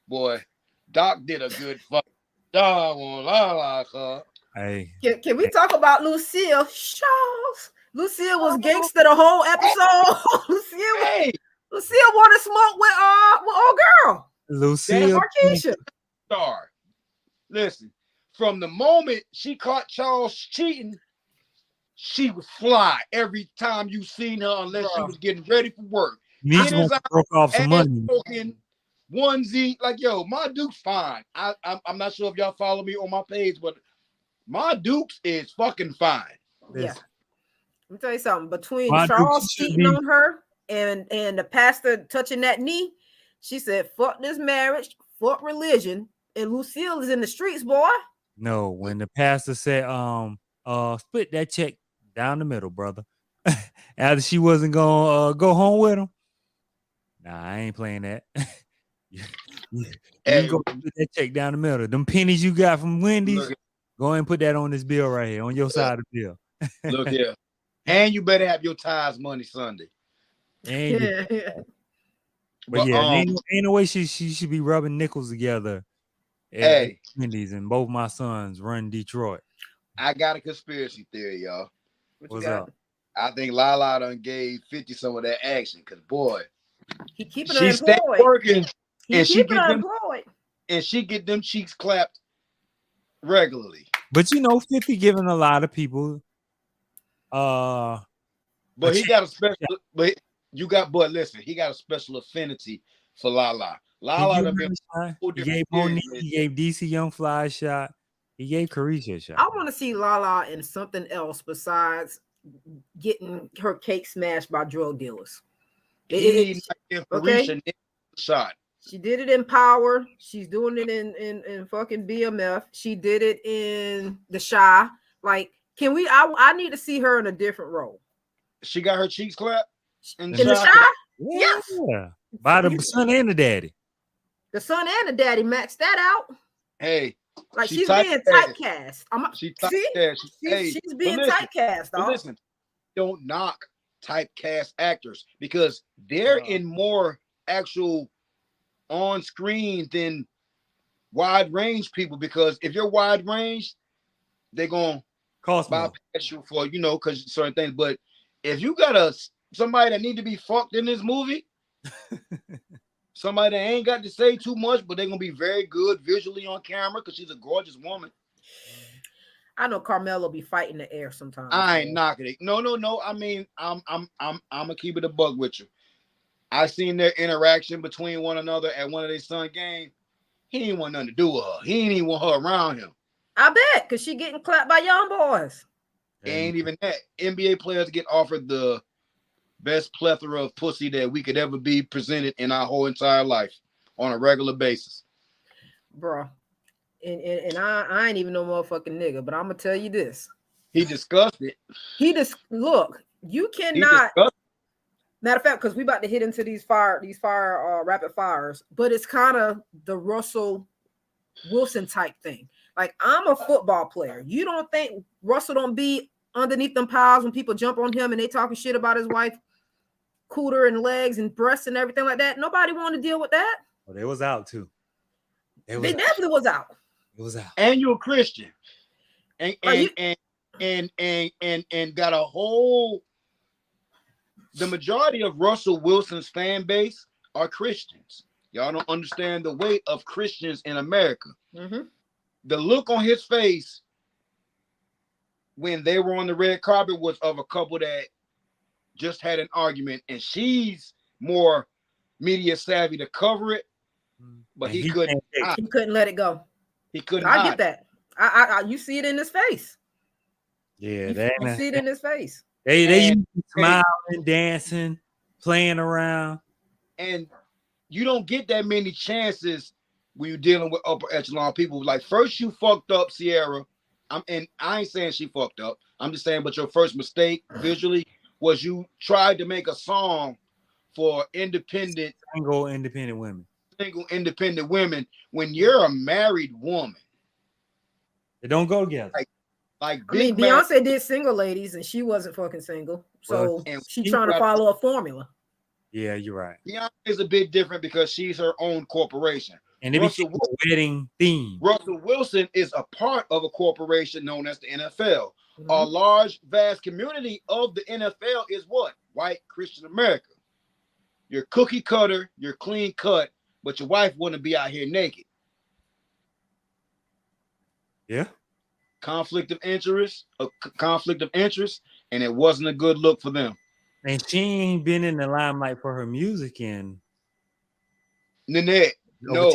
Boy, Doc did a good fucking job on Lala. Hey. Can we talk about Lucille? Lucille was gangster the whole episode. Lucille wanted to smoke with old girl. Lucille. Star. Listen, from the moment she caught Charles cheating, she was fly every time you seen her, unless she was getting ready for work. Broke off some money. Onesie, like my Duke's fine. I'm not sure if y'all follow me on my page, but my Dukes is fucking fine. Yeah. Let me tell you something. Between Charles cheating on her and the pastor touching that knee, she said, "Fuck this marriage, fuck religion." And Lucille is in the streets, boy. No, when the pastor said, split that check down the middle, brother. After she wasn't gonna go home with him. Nah, I ain't playing that. you go split that check down the middle. Them pennies you got from Wendy's, go ahead and put that on this bill right here, on your side of the bill. Look here. And you better have your ties money Sunday. But ain't no way she should be rubbing nickels together. Hey, Wendy's and both my sons run Detroit. I got a conspiracy theory, y'all. What's up? I think Lala done gave 50 some of that action because boy, he keeping her employed. Working, and she get them cheeks clapped regularly. But 50 giving a lot of people. But he got a special. But listen, he got a special affinity for Lala. Lala he gave Monique, he gave DC Young Fly a shot. He gave Carisha a shot. I want to see Lala in something else besides getting her cake smashed by drug dealers. Shot. She did it in Power. She's doing it in fucking BMF. She did it in The Shy. Like, can we? I need to see her in a different role. She got her cheeks clapped in The Shy. Yes. Yeah. By the son and the daddy. The son and the daddy maxed that out. Hey, like she's being typecast. She's being typecast. Listen, don't knock typecast actors because they're in more actual on screen than wide range people, because if you're wide range, they're gonna Cost more. bypass you for, you know, because certain things. But if you got somebody that need to be fucked in this movie, somebody that ain't got to say too much, but they're gonna be very good visually on camera because she's a gorgeous woman. I know Carmelo be fighting the air sometimes. I ain't knocking it. No. I mean, I'm gonna keep it a bug with you. I seen their interaction between one another at one of their son games. He didn't want nothing to do with her. He didn't even want her around him. I bet, because she getting clapped by young boys. Ain't even that. NBA players get offered the best plethora of pussy that we could ever be presented in our whole entire life on a regular basis. Bro. And I ain't even no motherfucking nigga, but I'm gonna tell you this. He discussed it. Look, you cannot. Matter of fact, because we about to hit into these rapid fires, but it's kind of the Russell Wilson type thing. Like, I'm a football player. You don't think Russell don't be underneath them piles when people jump on him and they talking shit about his wife, cooter and legs and breasts and everything like that? Nobody want to deal with that. Well, they was out too. They definitely was out. It was out. And you're a Christian, and got a whole. The majority of Russell Wilson's fan base are Christians. Y'all don't understand the weight of Christians in America. Mm-hmm. The look on his face when they were on the red carpet was of a couple that just had an argument, and she's more media savvy to cover it, but he couldn't let it go. He couldn't. I get that. I you see it in his face. Yeah, you see it in his face. They smiling, dancing, playing around, and you don't get that many chances when you're dealing with upper echelon people. Like, first you fucked up, Sierra. I ain't saying she fucked up. I'm just saying, but your first mistake visually was you tried to make a song for single independent women when you're a married woman. They don't go together. Like I mean, Beyonce did Single Ladies and she wasn't fucking single. So she's trying to follow a formula. Yeah, you're right. Beyonce is a bit different because she's her own corporation. And it became a wedding theme. Russell Wilson is a part of a corporation known as the NFL. Mm-hmm. A large, vast community of the NFL is what? White Christian America. You're cookie cutter, you're clean cut, but your wife wouldn't be out here naked. Yeah. Conflict of interest, and it wasn't a good look for them. And she ain't been in the limelight for her music in Nanette. No,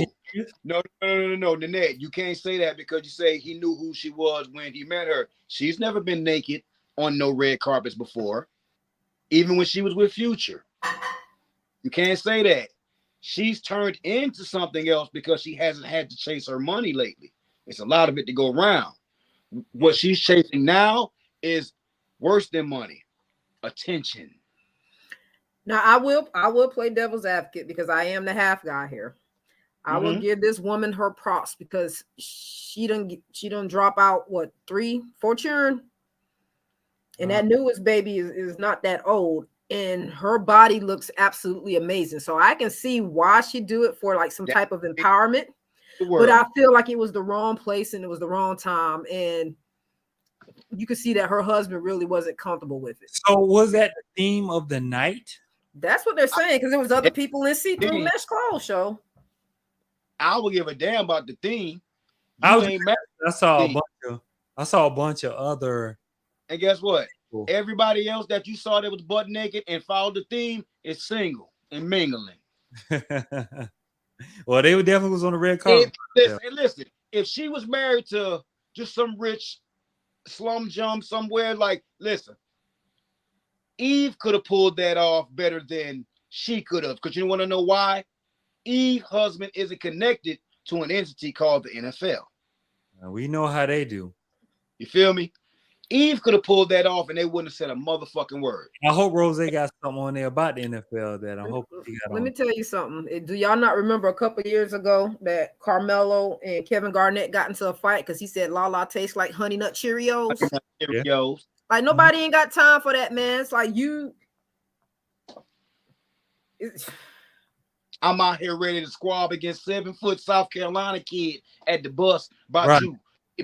Nanette. You can't say that because you say he knew who she was when he met her. She's never been naked on no red carpets before, even when she was with Future. You can't say that. She's turned into something else because she hasn't had to chase her money lately. It's a lot of it to go around. What she's chasing now is worse than money. Attention. Now I will play devil's advocate because I am the half guy here. I will give this woman her props because she done drop out 3-4 children, and that newest baby is not that old, and her body looks absolutely amazing. So I can see why she do it for like some type of empowerment. But I feel like it was the wrong place and it was the wrong time, and you could see that her husband really wasn't comfortable with it. So was that the theme of the night? That's what they're saying because there was other people in see-through mesh clothes show. I would give a damn about the theme. I saw a bunch of other. And guess what? Everybody else that you saw that was butt naked and followed the theme is single and mingling. Well, they definitely was on the red carpet. Listen, if she was married to just some rich slum jump somewhere, listen, Eve could have pulled that off better than she could have. Because you want to know why? Eve's husband isn't connected to an entity called the NFL. We know how they do. You feel me? Eve could have pulled that off and they wouldn't have said a motherfucking word. I hope Rose got something on there about the NFL that I'm hoping she got on. Let me tell you something. Do y'all not remember a couple years ago that Carmelo and Kevin Garnett got into a fight because he said Lala tastes like Honey Nut Cheerios? Cheerios. Like nobody ain't got time for that, man. It's like I'm out here ready to squab against 7-foot South Carolina kid at the bus about Right. you.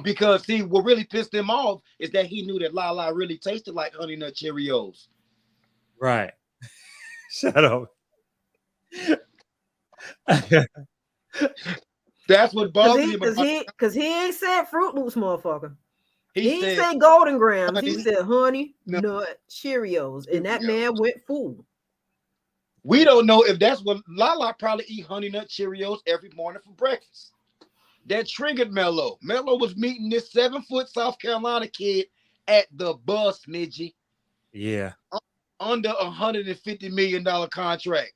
Because see, what really pissed him off is that he knew that Lala really tasted like Honey Nut Cheerios. Right. Shut up. That's what bothered him about. Cause he ain't said Fruit Loops, motherfucker. He ain't said, say Golden Grams. He Honey said Honey Nut Nut Cheerios, and that man went fool. we don't know if that's what Lala probably eat Honey Nut Cheerios every morning for breakfast. That triggered Mello. Mello was meeting this 7-foot South Carolina kid at the bus, Midgie, Yeah. under $150 million contract.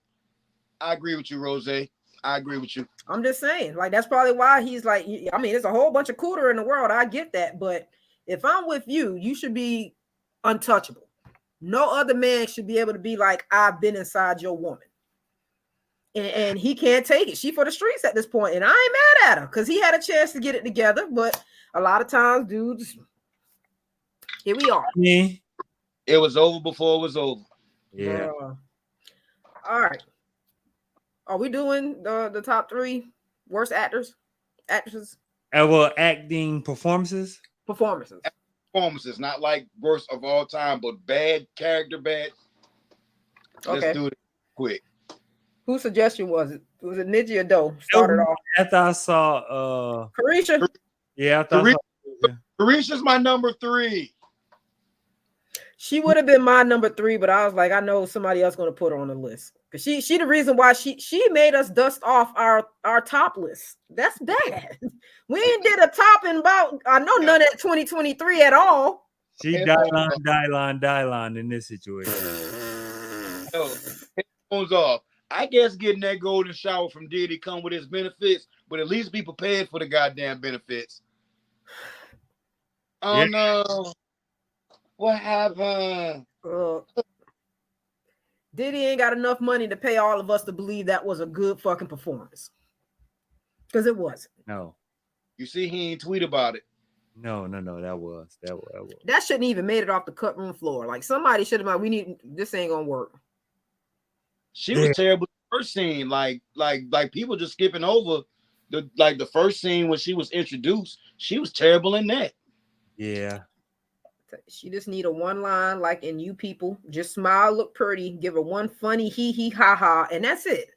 I agree with you, Rose. I agree with you. I'm just saying, like, that's probably why he's like, I mean, there's a whole bunch of cooter in the world. I get that. But if I'm with you, you should be untouchable. No other man should be able to be like, I've been inside your woman. And he can't take it. She for the streets at this point. And I ain't mad at her because he had a chance to get it together. But a lot of times, dudes, here we are. Yeah. It was over before it was over. Yeah. All right. Are we doing the top 3 worst actors, actresses, Well, acting performances. performances? Performances, not like worst of all time, but bad character, bad. Okay. Let's do it quick. Whose suggestion was it? Was it Nidji or Doe? Started off. After I saw Carisha. yeah, I thought Carisha's my number 3. She would have been my number 3, but I was like, I know somebody else going to put her on the list because she the reason why she made us dust off our top list. That's bad. We ain't did a top in about I know none at 2023 at all. she Dylon in this situation. No, headphones off. I guess getting that golden shower from Diddy come with his benefits, but at least be prepared for the goddamn benefits. Oh Yeah. no. What happened? Diddy ain't got enough money to pay all of us to believe that was a good fucking performance. Because it wasn't. No. You see, he ain't tweet about it. No, that was. That shouldn't even made it off the cut room floor. Like somebody should have been, we need this ain't gonna work. She was terrible. First scene, like people just skipping over the first scene when she was introduced. She was terrible in that. Yeah. She just need a one line like in You People. Just smile, look pretty, give her one funny hee hee ha ha, and that's it.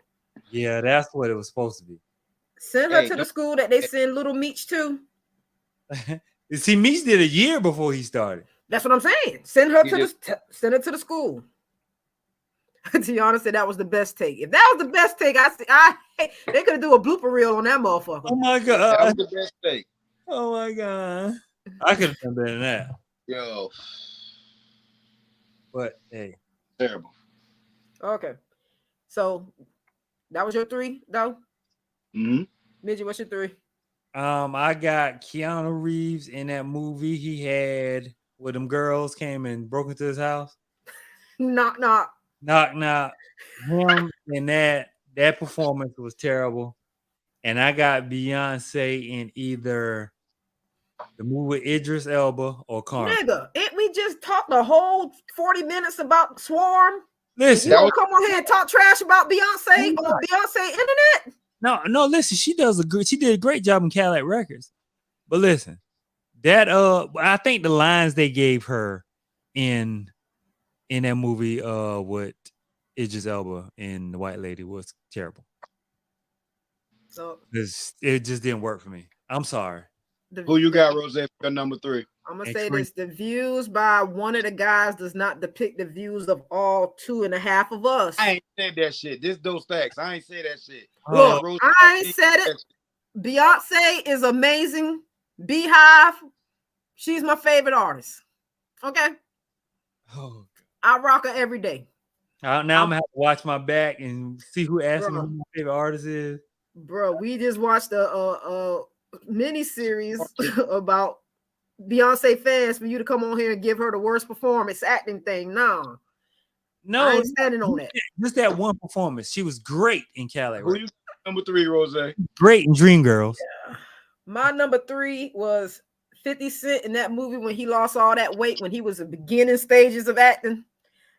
Yeah, that's what it was supposed to be. Send her to the school that they send Little Meech to. See, Meech did a year before he started. That's what I'm saying. Send her to the school. Tiana said that was the best take. If that was the best take, they could do a blooper reel on that motherfucker. Oh my That god. was the best thing. Oh my god. I could have done better than that. Yo, But hey. terrible. Okay. So that was your 3, though? Mm-hmm. Midget, what's your 3? I got Keanu Reeves in that movie he had where them girls came and broke into his house. Knock knock. Knock knock. Him and that performance was terrible. And I got Beyonce in either the movie with Idris Elba or Carmen. Nigga, we just talked the whole 40 minutes about Swarm. Listen, You gonna come on here and talk trash about Beyonce on Beyonce Internet? no, listen, she did a great job in Cadillac Records. But listen, that I think the lines they gave her in that movie with Idris Elba and the white lady was terrible. So It just didn't work for me. I'm sorry. Who you got, Rose, for your number 3? I'm gonna say this: the views by one of the guys does not depict the views of all 2.5 of us. I ain't said that shit. This those facts. I ain't say that shit. Look, Rose, I ain't said it. Beyonce is amazing. Beehive, she's my favorite artist. Okay, Oh, I rock her every day. now I'm gonna have to watch my back and see who asked me who my favorite artist is. Bro, we just watched a mini series about Beyonce fans for you to come on here and give her the worst performance acting thing. No, I ain't standing on that. Just that one performance. She was great in Cadillac. who you got, number 3, Rose? Great in Dreamgirls. Yeah. My number 3 was 50 Cent in that movie when he lost all that weight when he was in the beginning stages of acting.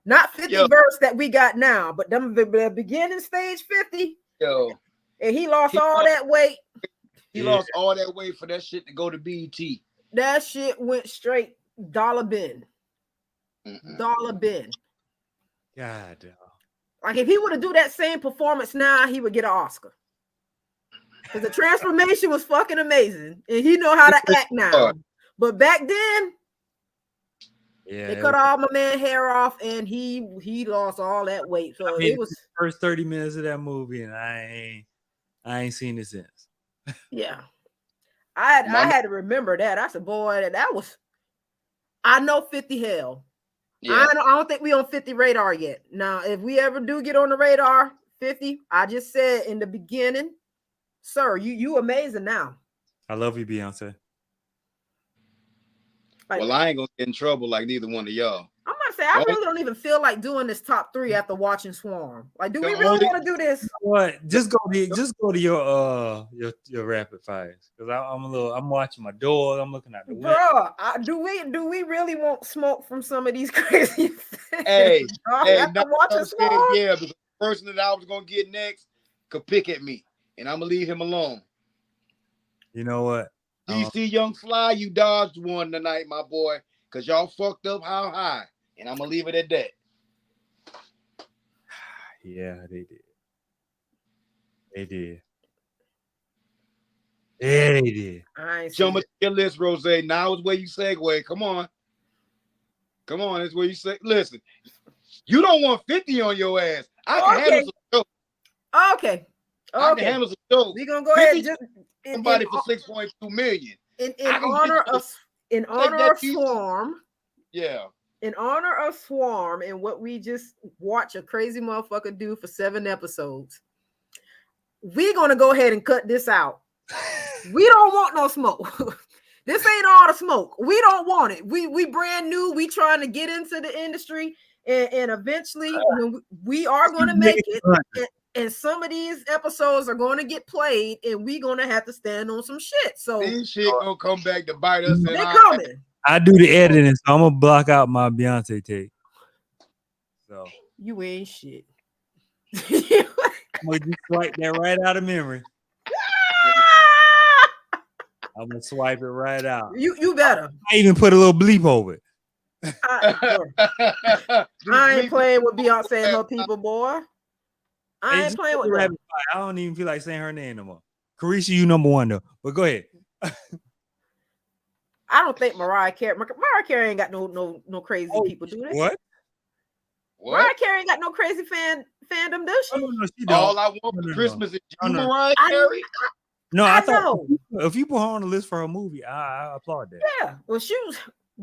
Not 50 verse that we got now, but them the beginning stage 50. Yo, And he lost He all lost- that weight. he Yeah. lost all that weight for that shit to go to BET. That shit went straight dollar bin. Mm-mm. Dollar bin. God, dog. Like if he would have do that same performance now, he would get an Oscar. Because the transformation was fucking amazing. And he know how to act now. But back then, Yeah, they it cut was all my man hair off and he lost all that weight. So I mean, it was the first 30 minutes of that movie, and I ain't seen it since. yeah. I had to remember that. I said, boy, that was I know 50 hell. Yeah. I don't think we on 50 radar yet. Now, if we ever do get on the radar, 50, I just said in the beginning, sir, you amazing now. I love you, Beyonce. Like, Well, I ain't gonna get in trouble like neither one of y'all. I'm about to say, I really don't even feel like doing this top 3 after watching Swarm. Like, do we really want to do this? What? Just go to your rapid fires, because I'm watching my door. I'm looking at the window. Bro, do we really want smoke from some of these crazy things? Hey, after watching Swarm? yeah, because the person that I was gonna get next could pick at me, and I'm gonna leave him alone. You know what? DC Young Fly, you dodged one tonight, my boy, because y'all fucked up how high, and I'm gonna leave it at that. Yeah, they did. They did. Yeah, they did. I ain't Jump seen to your list, Rose. Now is where you segue. Come on. It's where you say. Listen, you don't want 50 on your ass. I can handle some jokes. Okay. I can handle some jokes. We're gonna go ahead and just somebody for 6.2 million. In honor of Swarm. Yeah. In honor of Swarm and what we just watch a crazy motherfucker do for 7 episodes, we're gonna go ahead and cut this out. We don't want no smoke. This ain't all the smoke. We don't want it. We brand new. We trying to get into the industry, and eventually we are gonna make it. And some of these episodes are going to get played, and we're going to have to stand on some shit. So these shit gonna come back to bite us. They're coming. I do the editing, so I'm gonna block out my Beyonce tape. So you ain't shit. I'm gonna just swipe that right out of memory. I'm gonna swipe it right out. You better. I even put a little bleep over it. I ain't playing with Beyonce and her people, boy. I ain't playing with them. I don't even feel like saying her name no more. Carisha, you number one though. But go ahead. I don't think Mariah Carey ain't got no crazy people do this. What? Mariah Carey ain't got no crazy fandom, does she? No, she don't. All I want for Christmas is you, Mariah Carey. No, I thought if you put her on the list for her movie, I applaud that. Yeah, well, she was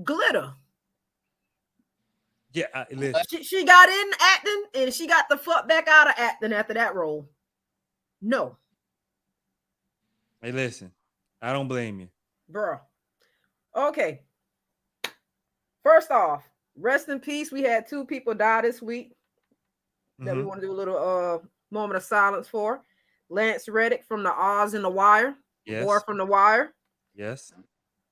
glitter. Yeah, she got in acting and she got the fuck back out of acting after that role. No. Hey, listen, I don't blame you, bro. Okay. First off, rest in peace. We had 2 people die this week that we want to do a little moment of silence for. Lance Reddick from the Oz and the Wire. Yes. Boy from the Wire. Yes.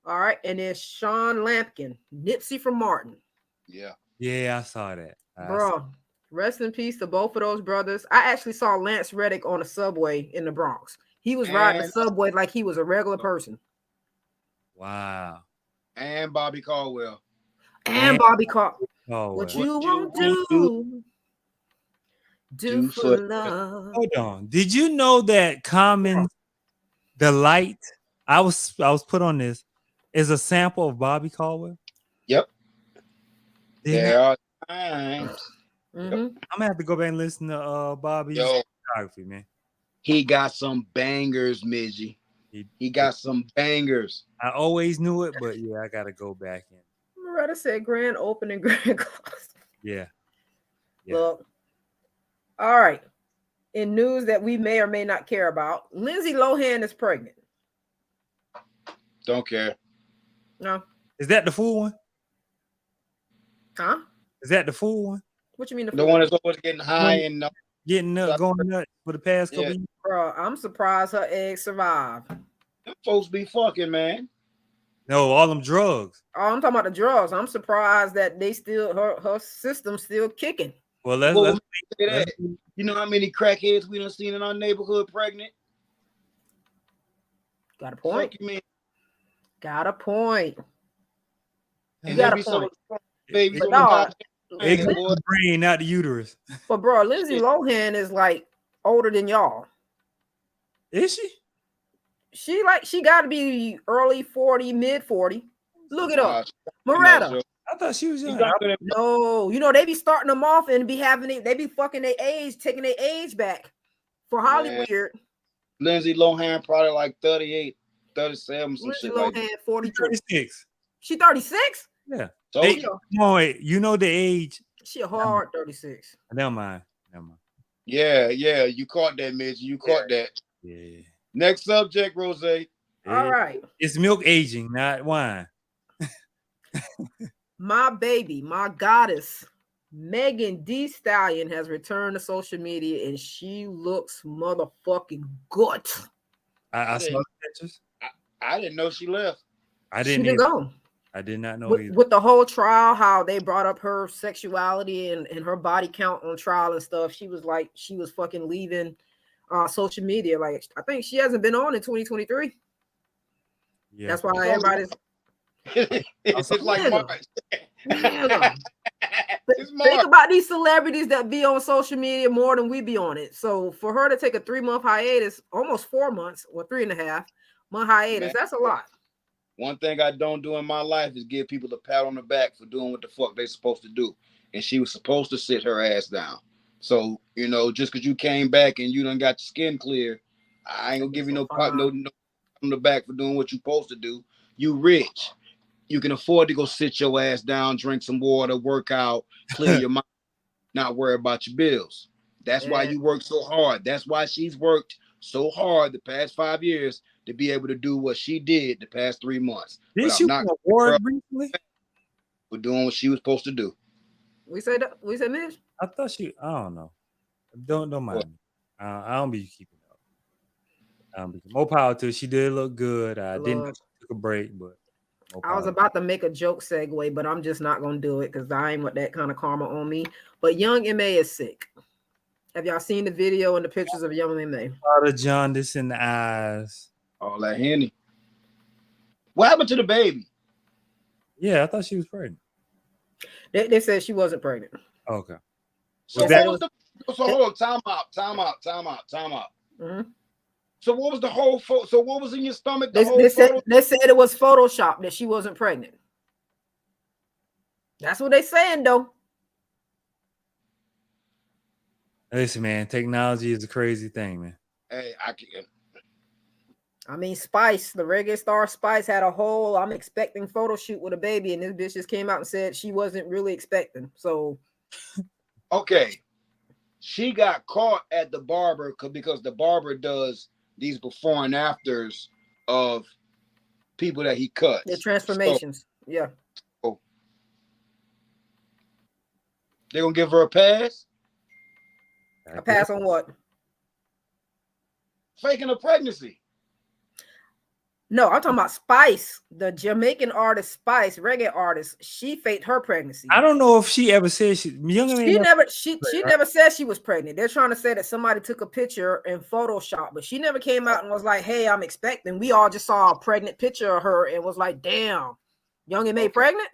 All right, and then Sean Lampkin, Nipsey from Martin. Yeah, I saw that. Bro, rest in peace to both of those brothers. I actually saw Lance Reddick on a subway in the Bronx. He was riding the subway like he was a regular person. Wow. And Bobby Caldwell. And Bobby Caldwell. What you won't do for love. Hold on. Did you know that Common the Light I was put on this is a sample of Bobby Caldwell? Yep. There are times. I'm gonna have to go back and listen to Bobby's discography, man. He got some bangers, Midgie. He got some bangers. I always knew it, but yeah, I gotta go back in. Loretta said grand opening, grand close. Yeah. Look. All right. In news that we may or may not care about, Lindsay Lohan is pregnant. Don't care. No. Is that the full one? Huh? Is that the full one? What you mean the one that's always getting high and getting up, going nuts for the past couple years? Bro, I'm surprised her eggs survived. Them folks be fucking, man. No, all them drugs. Oh, I'm talking about the drugs. I'm surprised that they still her system still kicking. Well, let's What would make you say let's that? You know how many crackheads we done seen in our neighborhood pregnant? Got a point. Fuck you, man. Got a point. And You got maybe a some point. babies But on the no, goddamn it's planet, boy. the brain, not the uterus. but bro, Lindsay Lohan is like older than y'all. Is she? She got to be early 40, mid 40. Look it up. Nah, Moretta. I thought she was She young. younger than- No, you know they be starting them off and be having it. They be fucking their age, taking their age back for Hollywood. Lindsay Lohan probably like 38, 37, some Lindsay shit like that. Lohan 42. 36. She 36. Yeah. So Hey, come on, wait. You know the age. She a hard 36. Never mind. Never mind. yeah, you caught that, Mitch. You caught that. Yeah. Next subject, Rose. All right. It's milk aging, not wine. My baby, my goddess, Megan Thee Stallion has returned to social media and she looks motherfucking good. I saw the pictures. I didn't know she left. I She didn't been either. gone. I did not know either. With the whole trial, how they brought up her sexuality and her body count on trial and stuff. She was like, she was fucking leaving social media. Like, I think she hasn't been on in 2023. Yeah. That's why everybody's It's like Yeah. March. Yeah. It's Think March. about these celebrities that be on social media more than we be on it. So for her to take a 3-month hiatus, almost 4 months or 3.5-month hiatus, Man. that's a lot. One thing I don't do in my life is give people a pat on the back for doing what the fuck they supposed to do. And she was supposed to sit her ass down. So, you know, just because you came back and you done got your skin clear, I ain't gonna give you no pat no on the back for doing what you supposed to do. You rich. You can afford to go sit your ass down, drink some water, work out, clear your mind, not worry about your bills. That's why you work so hard. That's why she's worked so hard the past 5 years to be able to do what she did the past 3 months. Did But she I'm win not an award recently? for doing what she was supposed to do. We said Mitch? I thought she. I don't know. Don't mind me. I don't be keeping up. More power to her. She did look good. I didn't know she took a break, but I was about to make a joke segue, but I'm just not gonna do it because I ain't with that kind of karma on me. But Young M.A. is sick. Have y'all seen the video and the pictures of Young M.A.? A lot of jaundice in the eyes. All that Henny. What happened to the baby? Yeah, I thought she was pregnant. They said she wasn't pregnant. Okay. So hold on, time out. Mm-hmm. So what was the whole so what was in your stomach? They said it was Photoshop that she wasn't pregnant. That's what they saying though. Listen, man, technology is a crazy thing, man. Hey, I can't. I mean, Spice, the reggae star Spice, had a whole I'm expecting photo shoot with a baby, and this bitch just came out and said she wasn't really expecting. So, okay, she got caught at the barber because the barber does these before and afters of people that he cuts. the transformations, yeah. So, they're gonna give her a pass. A pass on what? Faking a pregnancy. No, I'm talking about Spice, the Jamaican artist Spice, reggae artist. She faked her pregnancy. I don't know if she ever said she never said she was pregnant. They're trying to say that somebody took a picture in Photoshop, but she never came out and was like, "Hey, I'm expecting." We all just saw a pregnant picture of her and was like, "Damn, Young M.A. pregnant?"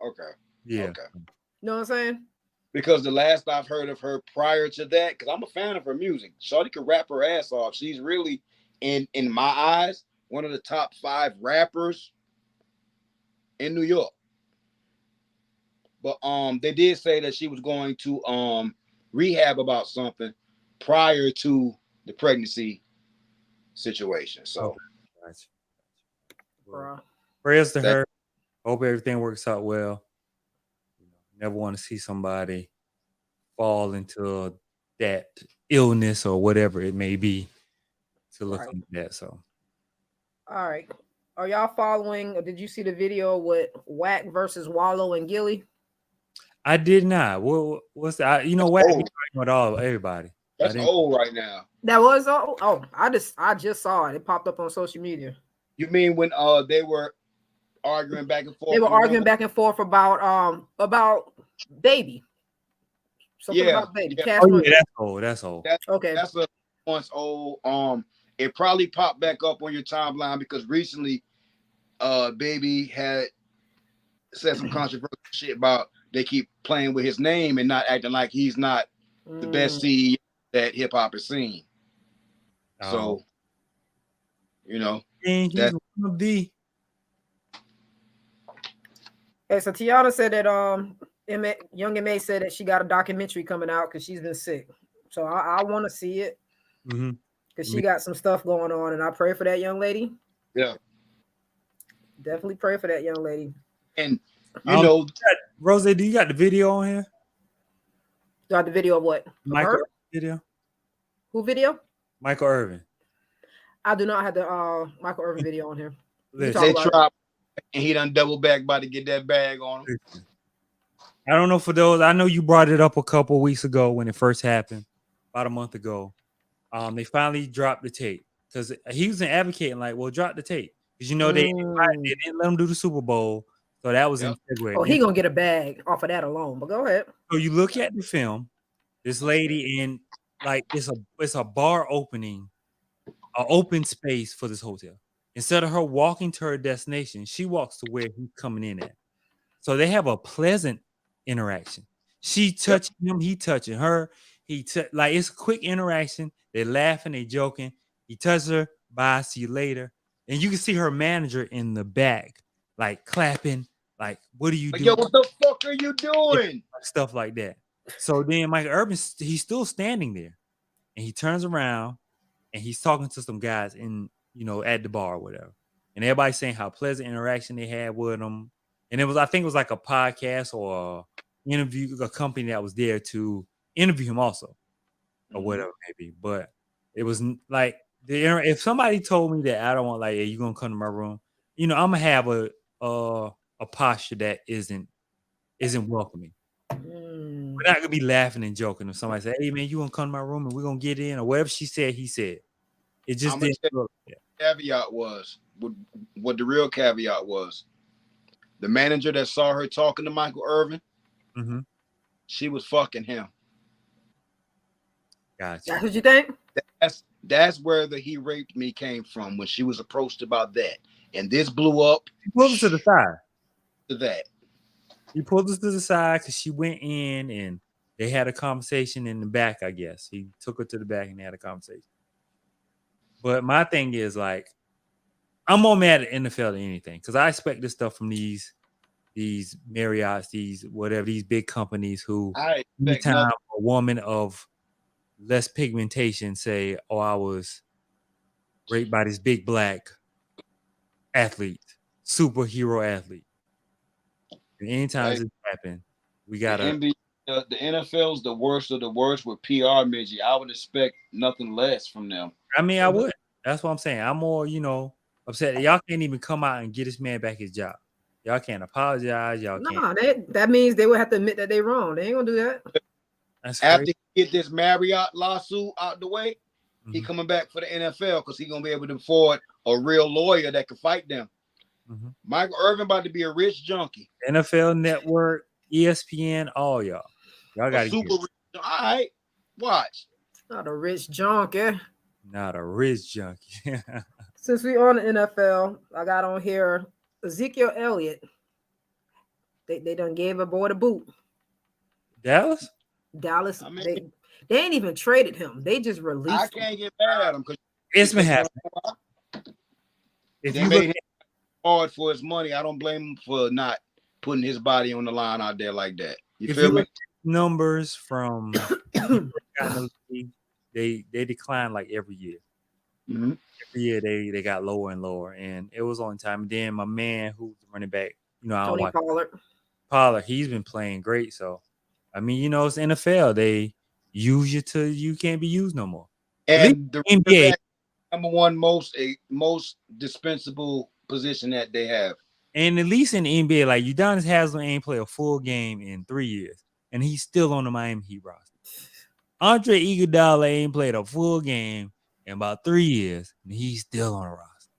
Okay. Yeah. Okay. You know what I'm saying? Because the last I've heard of her prior to that, because I'm a fan of her music, Shawty could rap her ass off. She's really, in my eyes, one of the top 5 rappers in New York. But they did say that she was going to rehab about something prior to the pregnancy situation. So prayers to her. Hope everything works out well. Never want to see somebody fall into that illness or whatever it may be to look into that. So, all right. Are y'all following, or did you see the video with Wack versus Wallow and Gilly? I did not. What's that? You know, Wack be talking with everybody. That's old right now. That was I just saw it. It popped up on social media. You mean when they were arguing back and forth? They were arguing back and forth about Baby. Something Yeah, about baby. yeah. Cash Oh Money. yeah, that's old. That's old. Okay. That's a once old. It probably popped back up on your timeline because recently, Baby had said some controversial shit about they keep playing with his name and not acting like he's not the best CEO that hip hop has seen. So, you know, think he's one of the. Hey, so Tiana said that Young M.A. said that she got a documentary coming out because she's been sick. So I want to see it because she got some stuff going on, and I pray for that young lady. Yeah, definitely pray for that young lady. And you know, Rose, do you got the video on here? Got the video of what? Michael video. Who video? Michael Irvin. I do not have the Michael Irvin video on here. They tried, and he done double back about to get that bag on him. I don't know for those. I know you brought it up a couple weeks ago when it first happened, about a month ago. They finally dropped the tape because he was advocating like, well, drop the tape because you know they didn't let him do the Super Bowl, so that was in February. Oh, he gonna get a bag off of that alone. But go ahead. So you look at the film, this lady in like it's a bar opening, an open space for this hotel. Instead of her walking to her destination, she walks to where he's coming in at. So they have a pleasant interaction. She touching him, he touching her. Like it's a quick interaction. They're laughing, they joking. He touches her. Bye, see you later. And you can see her manager in the back, like clapping, like, what are you doing? Yo, what the fuck are you doing? Stuff like that. So then Michael Irvin, he's still standing there, and he turns around and he's talking to some guys in, at the bar or whatever. And everybody's saying how pleasant interaction they had with him. And I think it was like a podcast or interview, a company that was there to interview him also, or whatever maybe. But it was like if somebody told me that I don't want, like, hey, you gonna come to my room, I'm gonna have a posture that isn't welcoming. We're not gonna be laughing and joking if somebody say, hey man, you gonna come to my room and we're gonna get in, or whatever she said, he said. It just didn't look like that. Caveat was what the real caveat was. The manager that saw her talking to Michael Irvin, she was fucking him. Gotcha. That's what you think? That's where the "he raped me" came from, when she was approached about that, and this blew up. He pulled us to the side. To that, he pulled us to the side because she went in and they had a conversation in the back. I guess he took her to the back and they had a conversation. But my thing is, like, I'm more mad at NFL than anything because I expect this stuff from these Marriotts, these big companies who anytime a woman of less pigmentation say, oh, I was raped by this big black athlete, superhero athlete. And anytime this happens, we gotta. The NFL's the worst of the worst with PR, Midgie. I would expect nothing less from them. I mean, I would. That's what I'm saying. I'm more, upset. Y'all can't even come out and get this man back his job. Y'all can't apologize. Y'all can't. That means they would have to admit that they're wrong. They ain't gonna do that. After he get this Marriott lawsuit out the way, he coming back for the NFL because he's gonna be able to afford a real lawyer that can fight them. Michael Irvin about to be a rich junkie. NFL Network, ESPN, all y'all. Y'all got super rich. All right, watch. Not a rich junkie. Not a rich junkie. Since we on the NFL, I got on here Ezekiel Elliott. They done gave a boy the boot. Dallas. I mean, they ain't even traded him. They just released him. I can't get mad at him because it's been happening. If you made him hard for his money, I don't blame him for not putting his body on the line out there like that. You feel me? Numbers from they decline like every year. Every year they got lower and lower, and it was on time. And then my man, who's the running back, I don't watch Pollard. He's been playing great. So, I mean, it's NFL. They use you till you can't be used no more. And the NBA number one most dispensable position that they have. And at least in the NBA, like Udonis Haslem ain't played a full game in 3 years, and he's still on the Miami Heat roster. Andre Iguodala ain't played a full game in about 3 years, and he's still on the roster.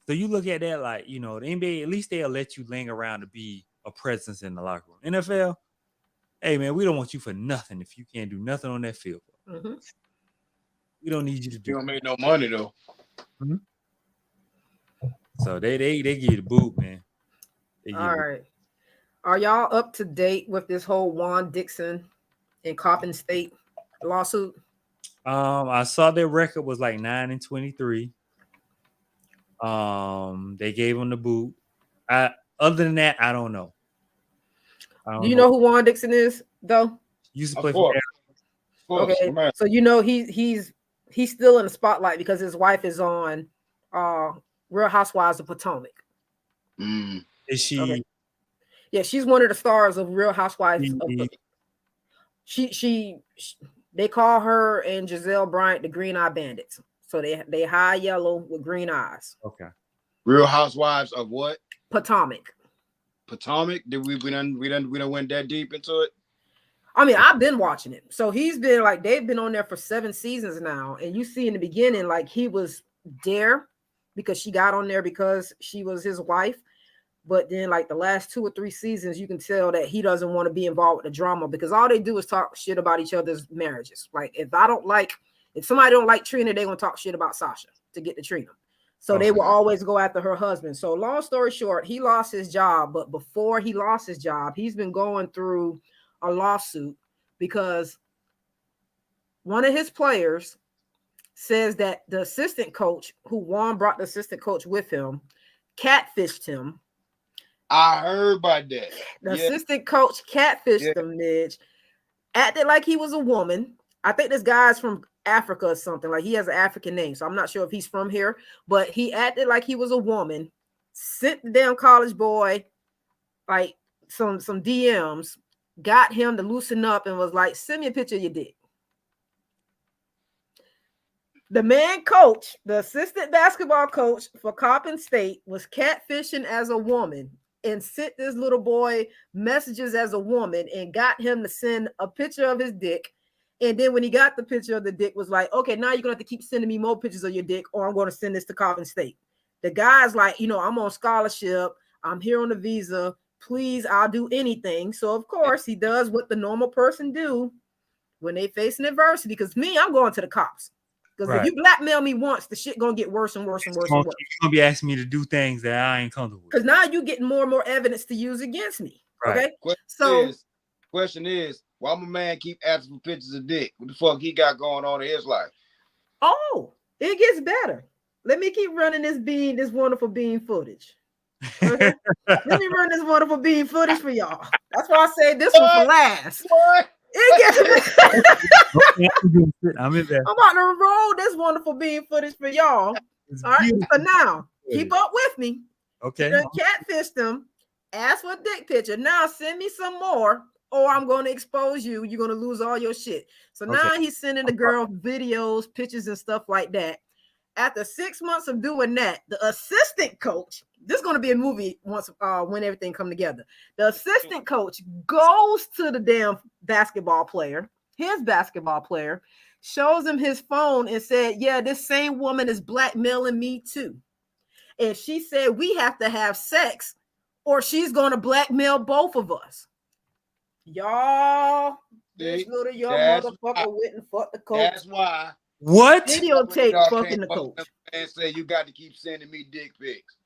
So you look at that like, the NBA, at least they'll let you linger around to be a presence in the locker room. NFL, Hey man, we don't want you for nothing if you can't do nothing on that field. Mm-hmm. We don't need you to You do. don't make no money though. So they give you the boot, man. All right. Are y'all up to date with this whole Juan Dixon and Coppin State lawsuit? I saw their record was like 9-23. They gave him the boot. Other than that, I don't know. Do you know who Juan Dixon is, though? Used to play for Okay, so you know he's still in the spotlight because his wife is on Real Housewives of Potomac. Is she? Okay. Yeah, she's one of the stars of Real Housewives. She they call her and Giselle Bryant the Green Eye Bandits. So they high yellow with green eyes. Okay. Real Housewives of what? Potomac. Potomac? Did we done went that deep into it? I mean, I've been watching it. So he's been like, they've been on there for 7 seasons now. And you see in the beginning, like he was there because she got on there because she was his wife. But then like the last 2 or 3 seasons, you can tell that he doesn't want to be involved with the drama because all they do is talk shit about each other's marriages. Like if somebody don't like Trina, they're going to talk shit about Sasha to get to Trina. So they will always go after her husband. So long story short, he lost his job. But before he lost his job, he's been going through a lawsuit because one of his players says that the assistant coach, who Juan brought the assistant coach with him, catfished him. I heard about that. The assistant coach catfished him, Midge, acted like he was a woman. I think this guy's from Africa or something. Like he has an African name, so I'm not sure if he's from here, but he acted like he was a woman, sent the damn college boy like some DMs, got him to loosen up and was like, send me a picture of your dick. The man coach, the assistant basketball coach for Coppin State, was catfishing as a woman and sent this little boy messages as a woman and got him to send a picture of his dick. And then when he got the picture of the dick, was like, okay, now you're going to have to keep sending me more pictures of your dick or I'm going to send this to Coppin State. The guy's like, I'm on scholarship. I'm here on a visa. Please, I'll do anything. So, of course, he does what the normal person do when they face an adversity. Because I'm going to the cops. Because if you blackmail me once, the shit going to get worse and worse and worse and worse. You're going to be asking me to do things that I ain't comfortable with. Because now you're getting more and more evidence to use against me. Right. Okay? Question is, why my man keep asking for pictures of dick? What the fuck he got going on in his life? Oh, it gets better. Let me keep running this wonderful bean footage. Okay? Let me run this wonderful bean footage for y'all. That's why I say this one for last. What? I'm in there. I'm about to roll this wonderful bean footage for y'all. All right. So now, keep up with me. Okay. You catfished them. Ask for a dick picture. Now send me some more, or I'm going to expose you. You're going to lose all your shit. So now he's sending the girl videos, pictures, and stuff like that. After 6 months of doing that, the assistant coach, this is going to be a movie once when everything come together. The assistant coach goes to the damn basketball player, his basketball player, shows him his phone and said, yeah, this same woman is blackmailing me too. And she said, we have to have sex or she's going to blackmail both of us. Y'all, this little young motherfucker went and fucked the coach. That's why. What? Videotape fucking the coach. And say you got to keep sending me dick pics.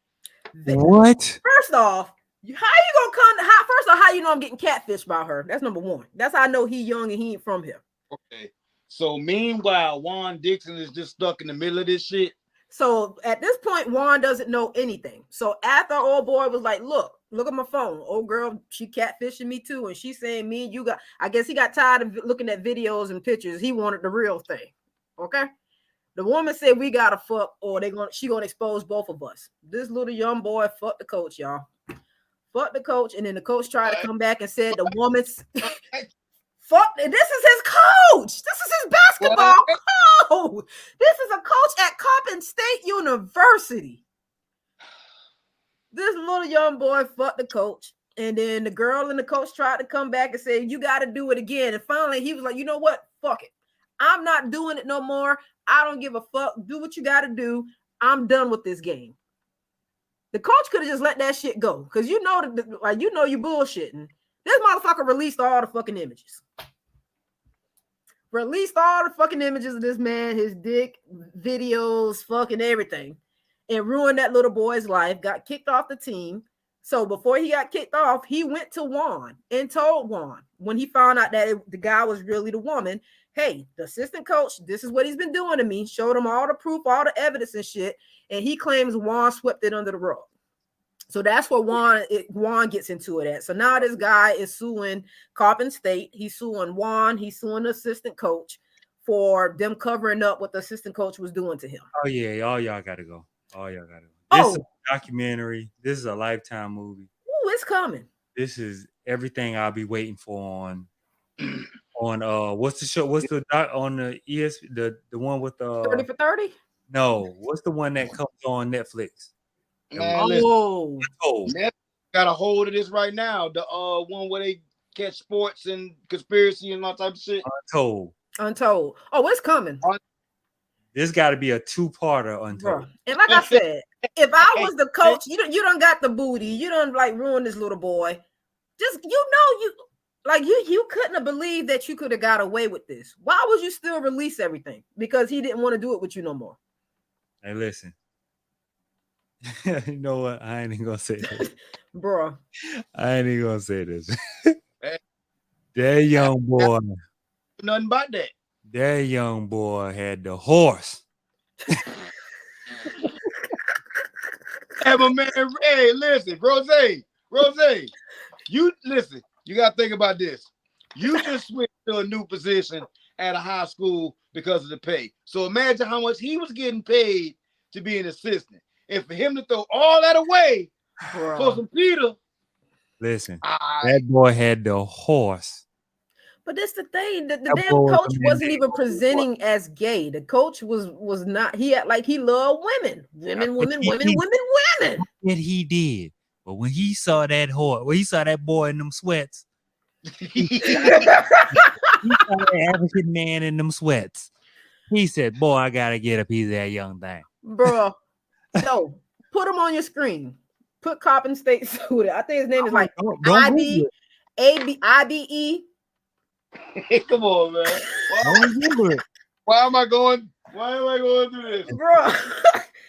What? First off, how you gonna come? First off, how you know I'm getting catfished by her? That's number one. That's how I know he young and he ain't from here. Okay. So meanwhile, Juan Dixon is just stuck in the middle of this shit. So at this point, Juan doesn't know anything. So after old boy was like, look at my phone. Old girl, she catfishing me too. And she's saying me and you got, I guess he got tired of looking at videos and pictures. He wanted the real thing. Okay. The woman said we gotta fuck or she gonna expose both of us. This little young boy fucked the coach, y'all. Fuck the coach. And then the coach tried to come back and said the woman's fuck. This is his coach. This is his basketball coach. This is a coach at Coppin State University. This little young boy fucked the coach. And then the girl and the coach tried to come back and say, you got to do it again. And finally he was like, you know what? Fuck it. I'm not doing it no more. I don't give a fuck. Do what you got to do. I'm done with this game. The coach could have just let that shit go. Because you know you bullshitting. This motherfucker released all the fucking images. Released all the fucking images of this man, his dick, videos, fucking everything, and ruined that little boy's life. Got kicked off the team. So before he got kicked off, he went to Juan and told Juan when he found out that the guy was really the woman. Hey, the assistant coach, this is what he's been doing to me. Showed him all the proof, all the evidence and shit. And he claims Juan swept it under the rug. So that's where Juan gets into it at. So now this guy is suing Coppin State. He's suing Juan. He's suing the assistant coach for them covering up what the assistant coach was doing to him. Oh yeah, all y'all gotta go. All y'all gotta go. This is a documentary. This is a Lifetime movie. Ooh, it's coming. This is everything I'll be waiting for on what's the show? What's the doc on the the one with 30 for 30? No, what's the one that comes on Netflix? Man, Netflix got a hold of this right now. The one where they catch sports and conspiracy and all type of shit. Untold. Oh, it's coming. There's got to be a 2-parter Untold. Bro. And like I said, if I was the coach, you don't got the booty. You don't like ruin this little boy. Just you couldn't have believed that you could have got away with this. Why would you still release everything? Because he didn't want to do it with you no more. Hey, listen. You know what? I ain't even gonna say this. Bro. I ain't even gonna say this. That young boy. Nothing about that. That young boy had the horse. Hey, my man. Hey, listen, Rose. You listen. You gotta think about this. You just switched to a new position at a high school because of the pay. So imagine how much he was getting paid to be an assistant. And for him to throw all that away for some Peter. Listen, that boy had the horse. But that's the thing. The damn coach wasn't even presenting as gay. The coach was not. He had like he loved women. Women. And he did. But when he saw that horse, when he saw that boy in them sweats, he saw that African man in them sweats. He said, "Boy, I gotta get a piece of that young thing." Bro, no, put him on your screen. Put Coppin State Suited. I think his name is like IBE. Come on, man. Why am I going through this? Bro.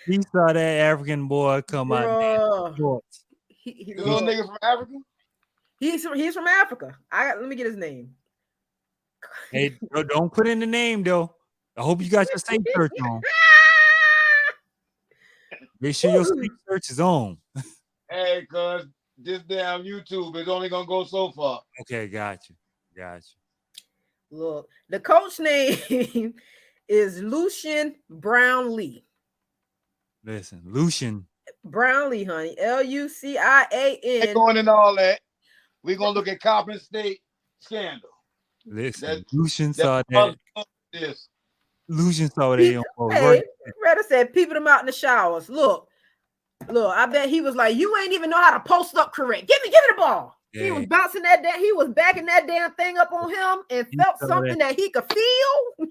He saw that African boy come out. The little nigga from Africa? He's from Africa. Let me get his name. Hey, don't put in the name though. I hope you got your safe search on. Make sure your safe search is on. Hey, cuz this damn YouTube is only gonna go so far. Okay, got you. Look, the coach name is Lucian Brownlee. Listen, Lucian Brownlee, honey. Lucian. Going into all that, we're gonna look at Coppin State scandal. Listen, Lucian saw that. Lucian saw that. Hey, Retta said, peeping him out in the showers. Look, I bet he was like, you ain't even know how to post up correct. Give me the ball. Yeah. He was bouncing he was backing that damn thing up on him and felt something that he could feel.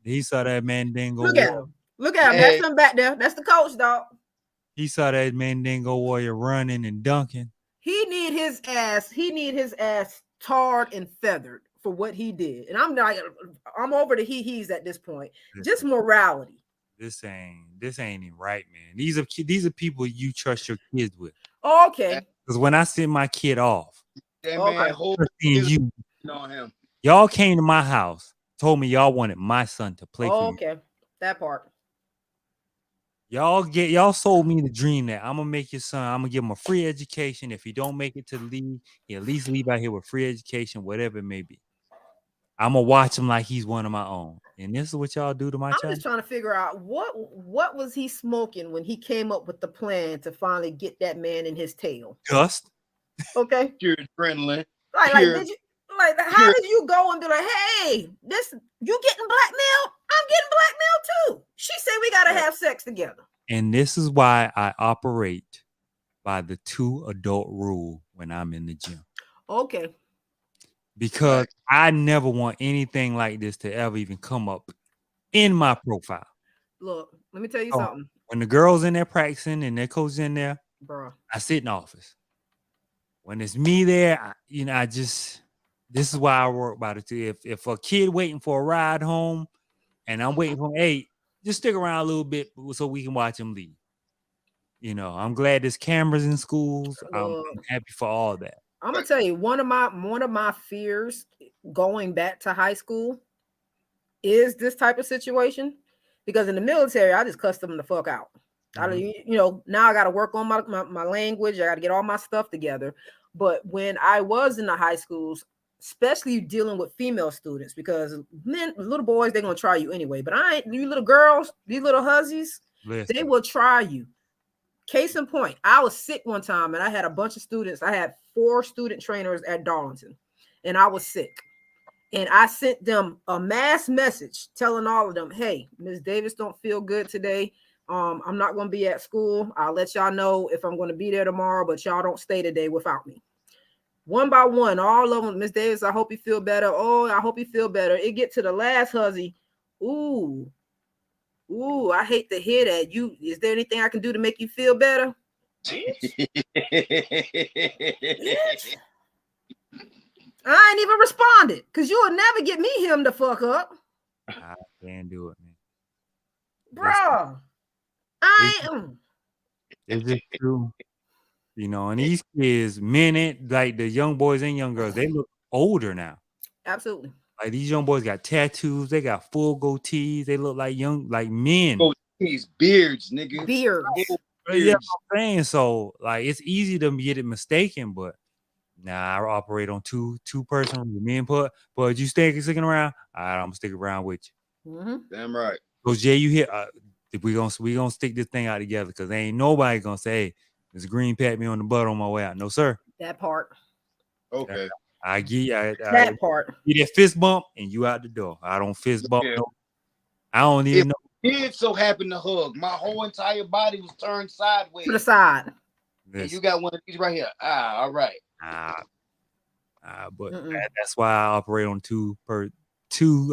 He saw that Mandingo. Look at him. That's him back there. That's the coach, dog. He saw that Mandingo warrior running and dunking. He need his ass tarred and feathered for what he did. And I'm over the he's at this point. Just morality. This ain't even right, man. These are people you trust your kids with. Okay. Because when I send my kid off, y'all came to my house, told me y'all wanted my son to play for you. Okay, that part. Y'all sold me the dream that I'm gonna make your son. I'm gonna give him a free education. If he don't make it to the league, he at least leave out here with free education, whatever it may be. I'm gonna watch him like he's one of my own. And this is what y'all do to my child. I'm just trying to figure out what was he smoking when he came up with the plan to finally get that man in his tail. Dust. Okay. Pure adrenaline. How did you go and be like, hey, you getting blackmailed? I'm getting blackmailed too. She said we gotta have sex together. And this is why I operate by the 2 adult rule when I'm in the gym. Okay. Because I never want anything like this to ever even come up in my profile. Look, let me tell you something. When the girls in there practicing and their coach in there, bro, I sit in the office. when it's me there, this is why I work about it too. If a kid waiting for a ride home and I'm waiting for him, hey, just stick around a little bit so we can watch him leave. I'm glad there's cameras in schools. I'm happy for all that. I'm gonna tell you, one of my fears going back to high school is this type of situation, because in the military, I just cussed them the fuck out. Now I got to work on my language. I got to get all my stuff together. But when I was in the high schools, especially dealing with female students, because little boys, they're gonna try you anyway. But you little girls, these little hussies, they will try you. Case in point, I was sick one time and I had a bunch of students. I had 4 student trainers at Darlington and I was sick. And I sent them a mass message telling all of them, hey, Ms. Davis don't feel good today. I'm not going to be at school. I'll let y'all know if I'm going to be there tomorrow, but y'all don't stay today without me. One by one, all of them, Ms. Davis, I hope you feel better. Oh, I hope you feel better. It get to the last hussy. Ooh, I hate to hear that. Is there anything I can do to make you feel better? Bitch. I ain't even responded because you will never get me him to fuck up. I can't do it, man. Bruh. I am. Is it true? And these kids, like the young boys and young girls, they look older now. Absolutely. Like these young boys got tattoos, they got full goatees, they look like men. Goatees, beards, nigga. Beards. Yeah, I'm saying. So like it's easy to get it mistaken, but I operate on two person me and but you sticking around, all right, I'm gonna stick around with you. Mm-hmm. Damn right. Because Jay, you hear we gonna stick this thing out together because ain't nobody gonna say, hey, Ms. Green pat me on the butt on my way out. No, sir. That part. Okay. I get that part. You that fist bump and you out the door. I don't fist bump. Yeah. No. I don't even know. It so happened to hug. My whole entire body was turned sideways to the side. And you got one of these right here. All right. But that's why I operate on two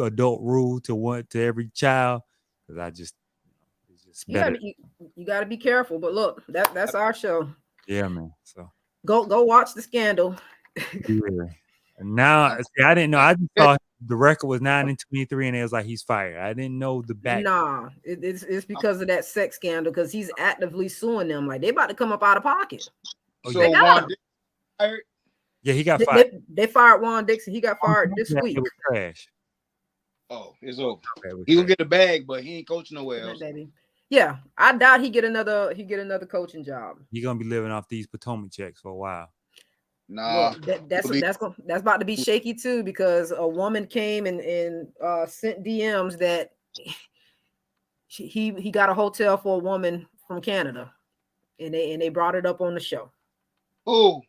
adult rule to every child, because I just it's just better. You gotta be careful. But look, that's our show. Yeah, man. So go watch The Scandal. Yeah. And now, I didn't know. I just thought the record was 9-23, and it was like he's fired. I didn't know the back. Nah, it's because of that sex scandal. Because he's actively suing them. Like they about to come up out of pocket. So they got fired. Yeah, he got fired. They fired Juan Dixon. He got fired this week. It was trash. Oh, it's over. He gonna get the bag, but he ain't coaching nowhere else. Baby. Yeah, I doubt he get another coaching job. He gonna be living off these Potomac checks for a while. Nah, well, that's about to be shaky too, because a woman came and sent DMs that he got a hotel for a woman from Canada, and they brought it up on the show. Oh,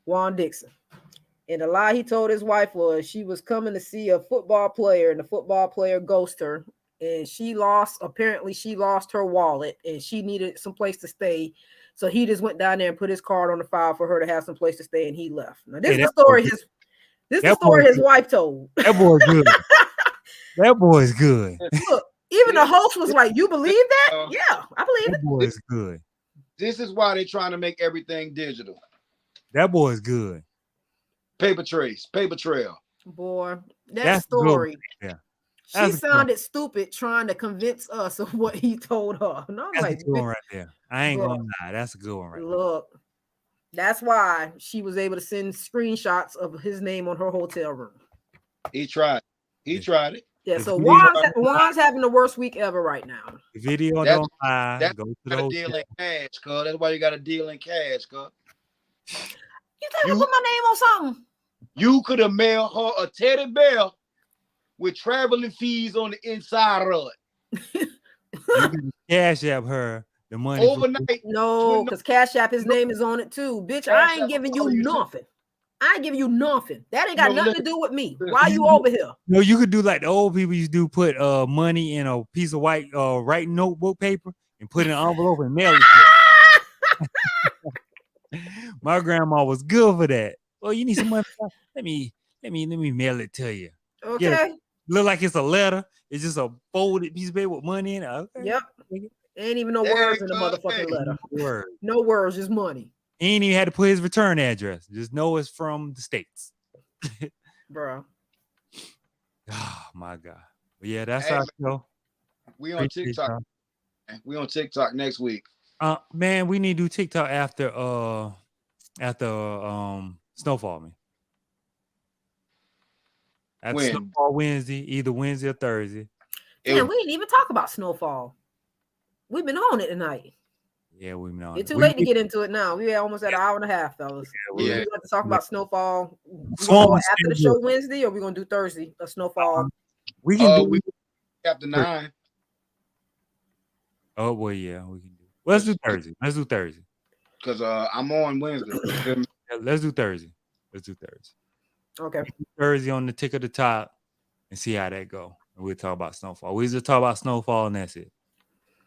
Juan Dixon. And the lie he told his wife was she was coming to see a football player, and the football player ghosted her, and apparently she lost her wallet, and she needed some place to stay. So he just went down there and put his card on the file for her to have some place to stay, and he left. Now this is the story his wife told. That boy's good. That boy's good. Look, even the host was like, "You believe that? Yeah, I believe that it." That boy's good. This is why they're trying to make everything digital. That boy's good. Paper trail. Boy, that story. Good. Yeah. She sounded stupid trying to convince us of what he told her. And I'm that's like, a good one right there. I ain't gonna lie. That's a good one right there. Look, that's why she was able to send screenshots of his name on her hotel room. He tried it. Yeah, so Juan's having the worst week ever right now. The video don't lie. That's go to got a deal in cash, cuz. That's why you got a deal in cash, cuz. You think I put my name on something? You could have mailed her a teddy bear with traveling fees on the inside of it. You can Cash App her the money overnight. No, because Cash App, his name is on it too. Bitch, I ain't giving you nothing. I ain't giving you nothing. That ain't got nothing to do with me. Why you over here? No, you could do like the old people used to do, put money in a piece of white writing notebook paper and put it in an envelope and mail it. My grandma was good for that. Oh, you need some money? Let me mail it to you. Okay. Look like it's a letter. It's just a folded piece of paper with money in it. Okay. Yep. Ain't even no words in the motherfucking letter. No words, just money. He ain't even had to put his return address. Just know it's from the States. Bro. Oh my God. But yeah, that's Hey, our show. We on TikTok. We on TikTok next week. Man, we need to do TikTok after Snowfall, man. After When? Snowfall Wednesday, either Wednesday or Thursday. Damn, we didn't even talk about Snowfall. We've been on it tonight. Yeah, we've been on It's it. too late to get into it now. We are almost at an hour and a half, fellas. Yeah. We got to talk about Snowfall. Swarm Go is after the still show Wednesday, or we gonna do Thursday? A Snowfall. We can do. We after 9. Oh well, yeah, we can do. Let's do Thursday. Let's do Thursday. Because I'm on Wednesday. Yeah, let's do Thursday. Let's do Thursday. Okay. Thursday on the tick of the top, and see how that go. And we'll talk about Snowfall. We just talk about Snowfall, and that's it.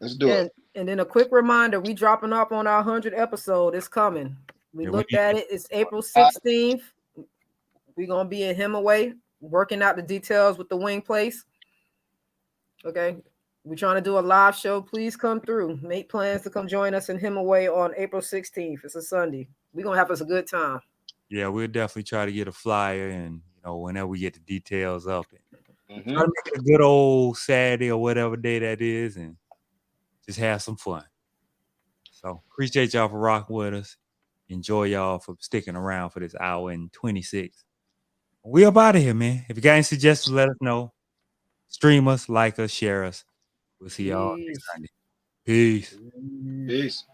Let's do it. And then a quick reminder: we dropping up on our 100th episode. It's coming. We looked at it. It's April 16th. We're gonna be in Hemaway working out the details with the wing place. Okay. We're trying to do a live show. Please come through. Make plans to come join us in Hemaway on April 16th. It's a Sunday. We're gonna have us a good time. Yeah, we'll definitely try to get a flyer, and whenever we get the details up, and try to make it a good old Saturday or whatever day that is, and just have some fun. So appreciate y'all for rocking with us. Enjoy y'all for sticking around for this hour and 26. We up out of here, man. If you got any suggestions, let us know. Stream us, like us, share us. We'll see y'all next Sunday. Peace. Peace.